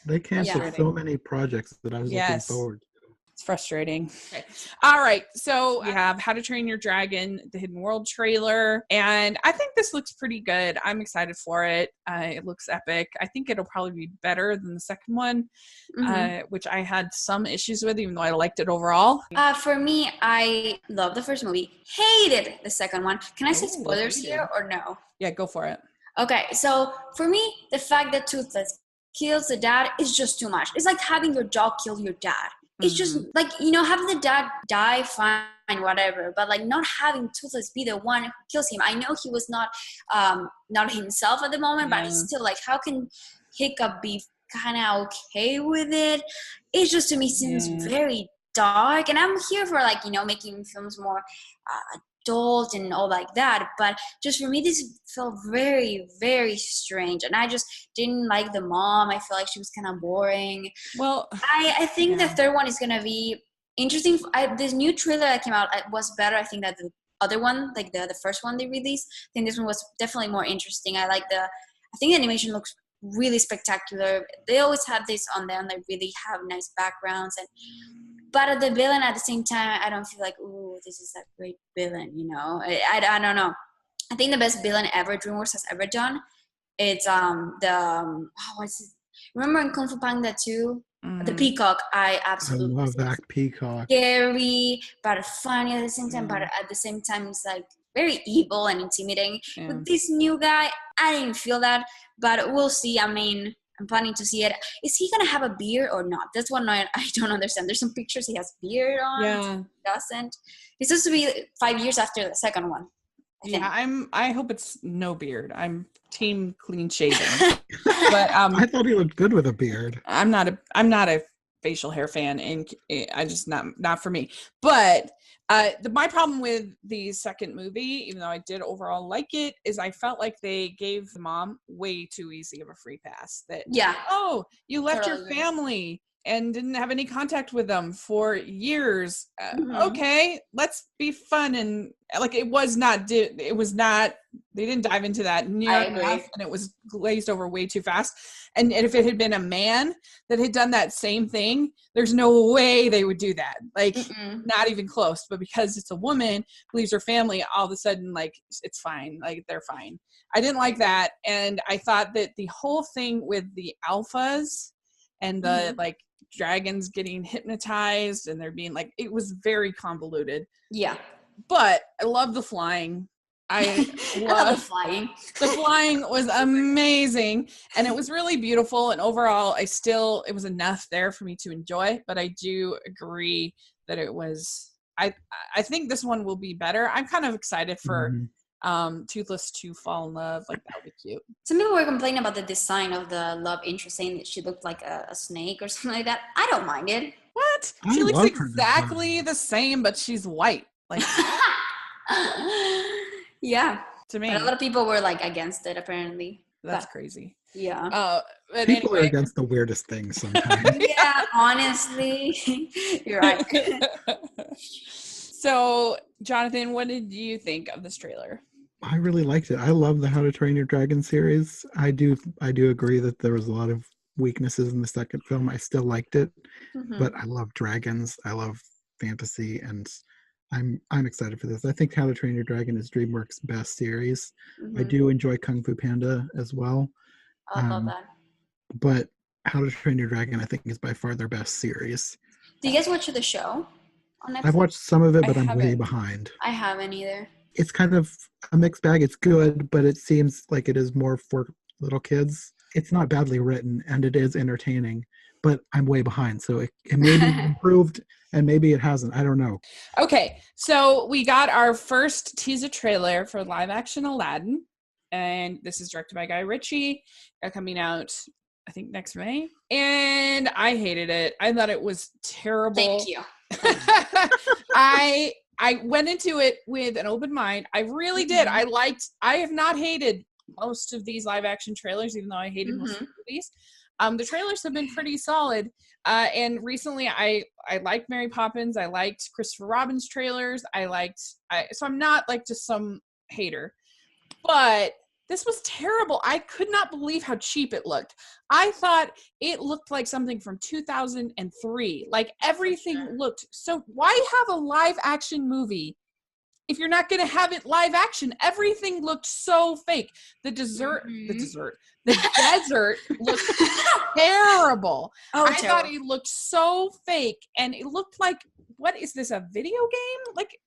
they canceled so many projects that I was looking forward to. It's frustrating. Okay. All right. So we have How to Train Your Dragon, the Hidden World trailer. And I think this looks pretty good. I'm excited for it. It looks epic. I think it'll probably be better than the second one, which I had some issues with, even though I liked it overall. For me, I love the first movie. Hated the second one. Can I say spoilers here or no? Yeah, go for it. Okay. So for me, the fact that Toothless kills the dad is just too much. It's like having your dog kill your dad. It's just like, having the dad die, fine, whatever, but like not having Toothless be the one who kills him. I know he was not himself at the moment, but it's still like, how can Hiccup be kind of okay with it? It just to me seems very dark, and I'm here for like, making films more adult and all like that, but just for me this felt very, very strange, and I just didn't like the mom. I feel like she was kind of boring. Well, I think the third one is gonna be interesting. This new trailer that came out was better, I think, than other one, like the first one they released. I think this one was definitely more interesting. I think the animation looks really spectacular. They always have this on them. They really have nice backgrounds, but the villain at the same time, I don't feel like, ooh, this is a great villain, you know? I don't know. I think the best villain ever DreamWorks has ever done, it's what's it? Remember in Kung Fu Panda 2? The peacock. I absolutely love that peacock. Scary, but funny at the same time, but at the same time it's like very evil and intimidating. With this new guy, I didn't feel that, but we'll see. I mean, I'm planning to see it. Is he gonna have a beard or not? That's one I don't understand. There's some pictures he has beard on. Yeah. He doesn't. It's supposed to be 5 years after the second one. I hope it's no beard. I'm team clean shaven. But I thought he looked good with a beard. I'm not a facial hair fan, and I just not for me. But my problem with the second movie, even though I did overall like it, is I felt like they gave the mom way too easy of a free pass. That you left your family and didn't have any contact with them for years. Okay, let's be fun. And like, they didn't dive into that near enough, and it was glazed over way too fast. And if it had been a man that had done that same thing, there's no way they would do that. Like, not even close. But because it's a woman who leaves her family, all of a sudden, like, it's fine. Like, they're fine. I didn't like that. And I thought that the whole thing with the alphas and the like dragons getting hypnotized and there being like, it was very convoluted. Yeah. But I love the flying. I love the flying. The flying was amazing, and it was really beautiful. And overall, it was enough there for me to enjoy. But I do agree that it was. I think this one will be better. I'm kind of excited for Toothless to fall in love. Like, that would be cute. Some people were complaining about the design of the love interest, saying that she looked like a snake or something like that. I don't mind it. What? She looks exactly the same, but she's white. Like. Yeah, to me, but a lot of people were like against it. Apparently, that's crazy. Yeah, but people are against the weirdest things sometimes. Yeah, honestly, you're right. So, Jonathan, what did you think of this trailer? I really liked it. I love the How to Train Your Dragon series. I do agree that there was a lot of weaknesses in the second film. I still liked it, but I love dragons. I love fantasy, and I'm excited for this. I think How to Train Your Dragon is DreamWorks' best series. I do enjoy Kung Fu Panda as well. I love that. But How to Train Your Dragon, I think, is by far their best series. Do you guys watch the show on Netflix? I've watched some of it, but I'm way behind. I haven't either. It's kind of a mixed bag. It's good, but it seems like it is more for little kids. It's not badly written, and it is entertaining, but I'm way behind. So it may be improved, and maybe it hasn't. I don't know. Okay, so we got our first teaser trailer for live action Aladdin, and this is directed by Guy Ritchie, coming out, I think, next May. And I hated it. I thought it was terrible. Thank you. I went into it with an open mind. I really did. I have not hated most of these live action trailers, even though I hated most of the movies. The trailers have been pretty solid. And recently I liked Mary Poppins. I liked Christopher Robin's trailers. So I'm not like just some hater, but this was terrible. I could not believe how cheap it looked. I thought it looked like something from 2003. Like, everything looked so. Why have a live action movie if you're not going to have it live action? Everything looked so fake. The desert looked terrible. I thought it looked so fake, and it looked like, what is this, a video game? Like,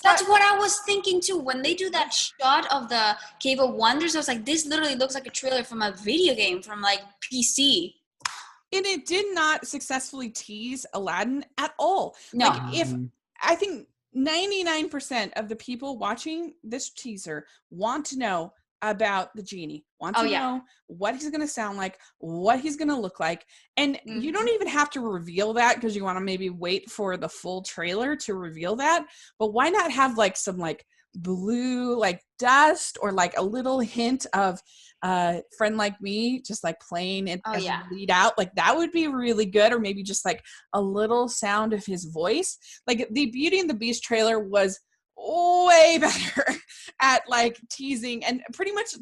that's what I was thinking too. When they do that shot of the Cave of Wonders, I was like, this literally looks like a trailer from a video game from like PC. And it did not successfully tease Aladdin at all. No. Like, I think 99% of the people watching this teaser want to know about the genie, want to know what he's going to sound like, what he's going to look like. And you don't even have to reveal that, because you want to maybe wait for the full trailer to reveal that. But why not have like some like blue like dust, or like a little hint of Friend Like Me, just like playing it as a lead out? Like, that would be really good. Or maybe just like a little sound of his voice. Like, the Beauty and the Beast trailer was way better at like teasing, and pretty much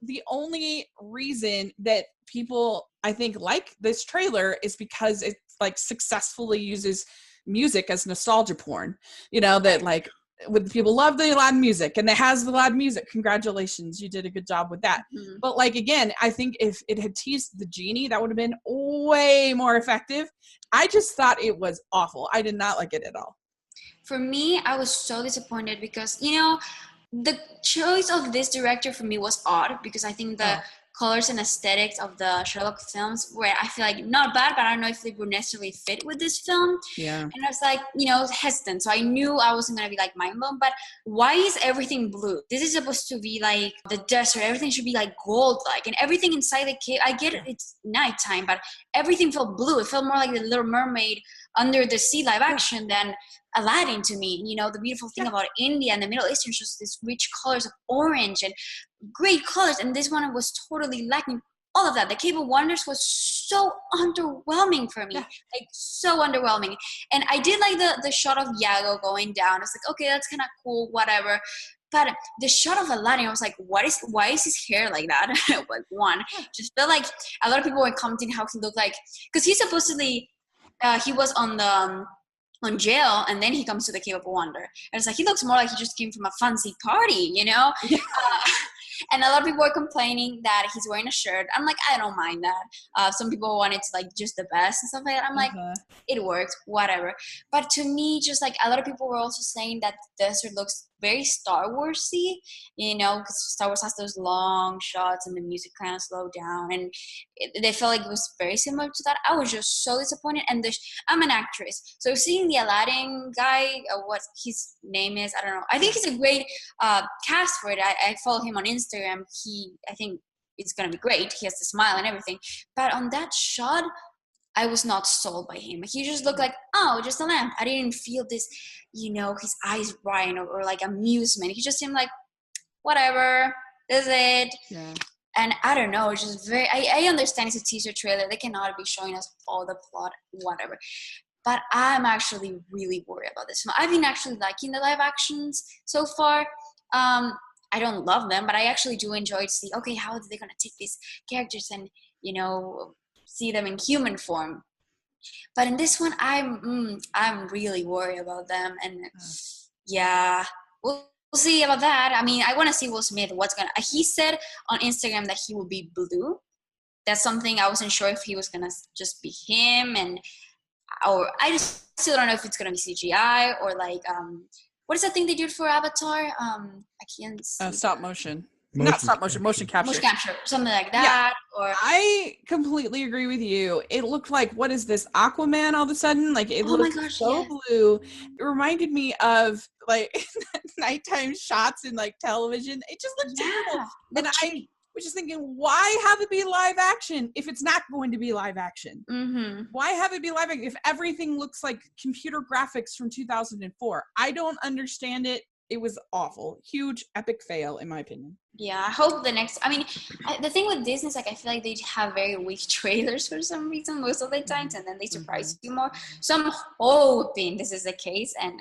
the only reason that people I think like this trailer is because it like successfully uses music as nostalgia porn, you know, that like with people love the Aladdin music and it has the Aladdin music. Congratulations, you did a good job with that. But like again, I think if it had teased the genie, that would have been way more effective. I just thought it was awful. I did not like it at all. For me, I was so disappointed because, you know, the choice of this director for me was odd because I think the colors and aesthetics of the Sherlock films were, I feel like, not bad, but I don't know if they would necessarily fit with this film. Yeah. And I was like, you know, hesitant. So I knew I wasn't going to be like mind blown, but why is everything blue? This is supposed to be like the desert. Everything should be like gold, like, and everything inside the cave. I get it, it's nighttime, but everything felt blue. It felt more like the Little Mermaid under the sea live action than Aladdin to me. You know, the beautiful thing about India and the Middle East is just these rich colors of orange and great colors, and this one was totally lacking all of that. The Cave of Wonders was so underwhelming for me, like so underwhelming. And I did like the shot of Iago going down. It's like, okay, that's kind of cool, whatever. But the shot of Aladdin, I was like, why is his hair like that? Like, one, just felt like a lot of people were commenting how he looked like, because he supposedly he was on the on jail, and then he comes to the Cave of Wonder, and it's like he looks more like he just came from a fancy party, you know. And a lot of people were complaining that he's wearing a shirt. I'm like, I don't mind that. Some people wanted to like just the best and stuff like that. I'm like, it worked, whatever. But to me, just like a lot of people were also saying that the desert looks very Star Wars-y, you know, because Star Wars has those long shots and the music kind of slowed down, and they felt like it was very similar to that. I was just so disappointed. And I'm an actress, so seeing the Aladdin guy, what his name is, I don't know. I think he's a great cast for it. I follow him on Instagram. I think it's gonna be great. He has the smile and everything. But on that shot, I was not sold by him. He just looked like, oh, just a lamp. I didn't feel this, you know, his eyes bright or like amusement. He just seemed like, whatever, this is it. Yeah. And I don't know, it's just very, I understand it's a teaser trailer. They cannot be showing us all the plot, whatever. But I'm actually really worried about this film. I've been actually liking the live actions so far. I don't love them, but I actually do enjoy to see, okay, how are they going to take these characters and, you know, see them in human form. But in this one, I'm really worried about them. And yeah, we'll see about that. I mean, I want to see Will Smith. He said on Instagram that he will be blue. That's something I wasn't sure if he was gonna just be him, or I just still don't know if it's gonna be CGI or like what is that thing they did for Avatar? I can't see. Stop motion. Not stop motion, motion capture. Motion capture, something like that. Yeah. Or I completely agree with you. It looked like, what is this, Aquaman all of a sudden? Like, it looked so blue. It reminded me of, like, nighttime shots in, like, television. It just looked terrible. And I was just thinking, why have it be live action if it's not going to be live action? Mm-hmm. Why have it be live action if everything looks like computer graphics from 2004? I don't understand it. It was awful. Huge, epic fail, in my opinion. Yeah, I hope the thing with Disney is, like, I feel like they have very weak trailers for some reason most of the times, and then they surprise you more. So I'm hoping this is the case. And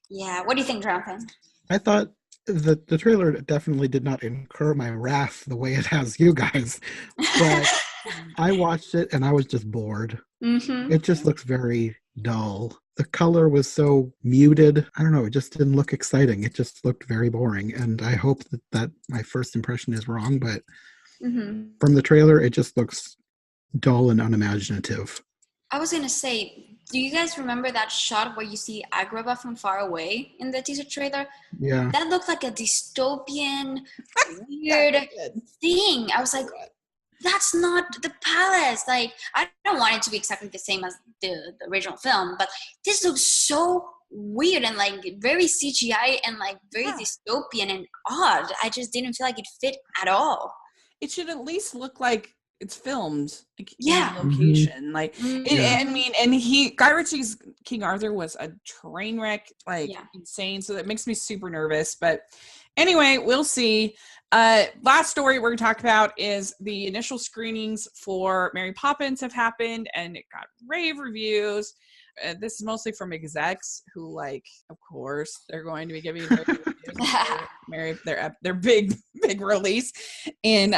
yeah, what do you think, Jonathan? I thought the trailer definitely did not incur my wrath the way it has you guys. But I watched it and I was just bored. Mm-hmm. It just looks very dull. The color was so muted. I don't know. It just didn't look exciting. It just looked very boring. And I hope that my first impression is wrong. But from the trailer, it just looks dull and unimaginative. I was going to say, do you guys remember that shot where you see Agrabah from far away in the teaser trailer? Yeah. That looked like a dystopian, weird thing. I was like, that's not the palace. Like, I don't want it to be exactly the same as the original film, but this looks so weird and like very CGI and like very dystopian and odd. I just didn't feel like it fit at all. It should at least look like it's filmed, like in location. Like, I mean, and Guy Ritchie's King Arthur was a train wreck, like insane. So that makes me super nervous. But anyway, we'll see. Last story we're going to talk about is the initial screenings for Mary Poppins have happened, and it got rave reviews. this is mostly from execs who, like, of course, they're going to be giving their reviews their big release in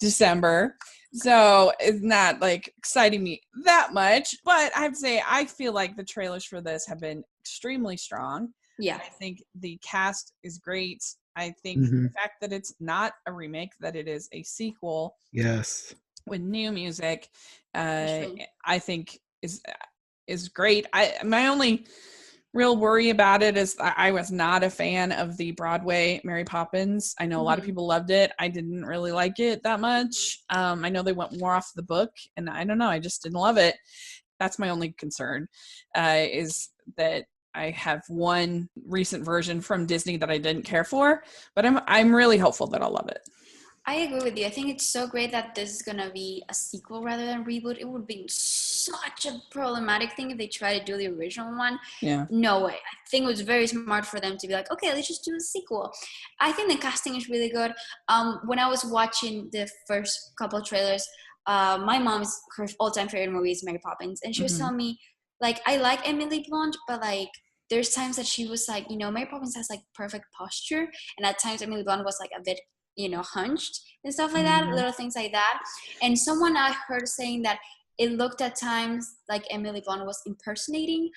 December. So it's not like exciting me that much, but I have to say I feel like the trailers for this have been extremely strong. Yeah, I think the cast is great. I think the fact that it's not a remake, that it is a sequel, yes, with new music, I think is great. My only real worry about it is I was not a fan of the Broadway Mary Poppins. I know a lot of people loved it. I didn't really like it that much. I know they went more off the book, and I don't know. I just didn't love it. That's my only concern, is that I have one recent version from Disney that I didn't care for, but I'm really hopeful that I'll love it. I agree with you. I think it's so great that this is gonna be a sequel rather than reboot. It would be such a problematic thing if they try to do the original one. Yeah. No way. I think it was very smart for them to be like, okay, let's just do a sequel. I think the casting is really good. When I was watching the first couple of trailers, my mom's, her all-time favorite movie is Mary Poppins, and she was telling me, like, I like Emily Blunt, but like there's times that she was like, Mary Poppins has like perfect posture, and at times Emily Blunt was like a bit hunched and stuff like that, little things like that. And someone I heard saying that it looked at times like Emily Blunt was impersonating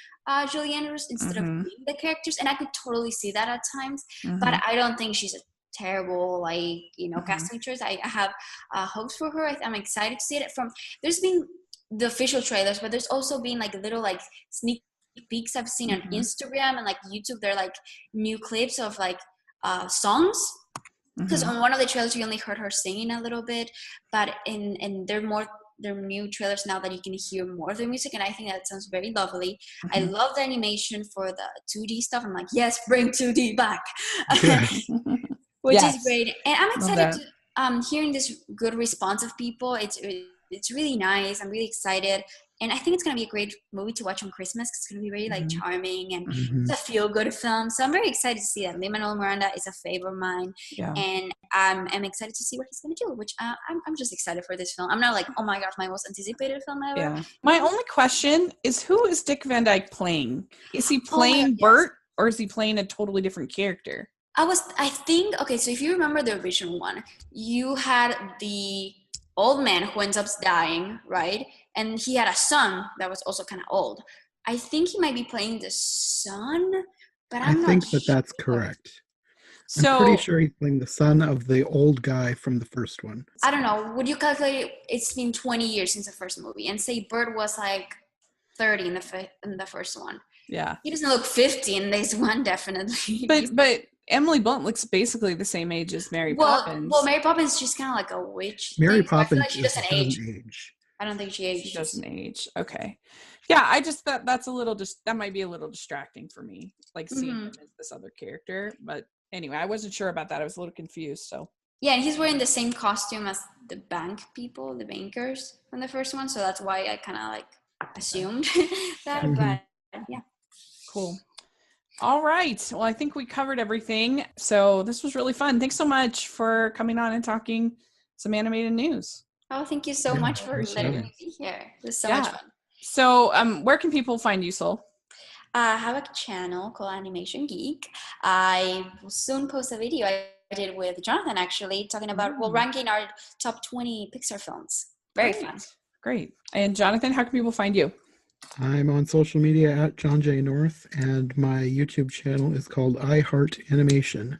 Julie Andrews instead of being the characters, and I could totally see that at times. But I don't think she's a terrible casting choice. I have hopes for her. I'm excited to see it. There's been the official trailers, but there's also been like little like sneak peeks I've seen on Instagram and like YouTube. They're like new clips of like songs. Because on one of the trailers you only heard her singing a little bit, but in they're new trailers now that you can hear more of the music, and I think that sounds very lovely. I love the animation for the 2D stuff. I'm like, yes, bring 2D back. Which is great. And I'm excited to hearing this good response of people. It's really nice. I'm really excited. And I think it's going to be a great movie to watch on Christmas, because it's going to be very like charming, and it's a feel-good film. So I'm very excited to see that. Lin-Manuel Miranda is a favorite of mine, and I'm excited to see what he's going to do, which I'm just excited for this film. I'm not like, oh my gosh, my most anticipated film ever. Yeah. My only question is, who is Dick Van Dyke playing? Is he playing Bert, or is he playing a totally different character? I think, okay, so if you remember the original one, you had the old man who ends up dying, right? And he had a son that was also kind of old. I think he might be playing the son, but I'm not think sure. that's correct. So, I'm pretty sure he's playing the son of the old guy from the first one. I don't know. Would you calculate it's been 20 years since the first movie, and say Bert was like 30 in the first one? Yeah. He doesn't look 50 in this one, definitely. But Emily Blunt looks basically the same age as Mary Poppins. Well, Mary Poppins, she's kind of like a witch. Mary thing, Poppins so I feel like she doesn't age. I don't think she ages. She doesn't age. Okay. Yeah, I just that's a little that might be a little distracting for me, like seeing him as this other character. But anyway, I wasn't sure about that. I was a little confused. So yeah, and he's wearing the same costume as the bankers from the first one, so that's why I kind of like assumed that. But yeah, cool. All right. Well, I think we covered everything. So this was really fun. Thanks so much for coming on and talking some animated news. Oh, thank you so much for letting me be here. It was so much fun. So where can people find you, Sol? I have a channel called Animation Geek. I will soon post a video I did with Jonathan, actually, talking about, ranking our top 20 Pixar films. Very fun. Great. And Jonathan, how can people find you? I'm on social media at John J. North, and my YouTube channel is called I Heart Animation.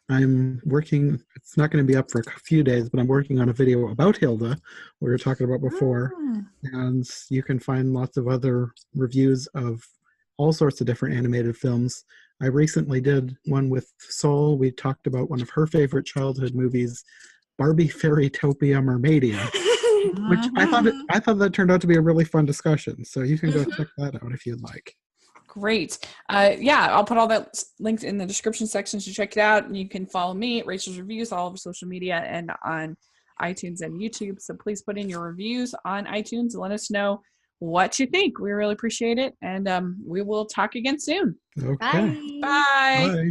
I'm working, it's not going to be up for a few days, but I'm working on a video about Hilda, we were talking about before. And you can find lots of other reviews of all sorts of different animated films. I recently did one with Sol. We talked about one of her favorite childhood movies, Barbie Fairytopia Mermaidia, which I thought that turned out to be a really fun discussion. So you can go check that out if you'd like. Great. I'll put all that links in the description section to check it out. And you can follow me at Rachel's Reviews, all over social media and on iTunes and YouTube. So please put in your reviews on iTunes and let us know what you think. We really appreciate it. And we will talk again soon. Okay. Bye. Bye. Bye.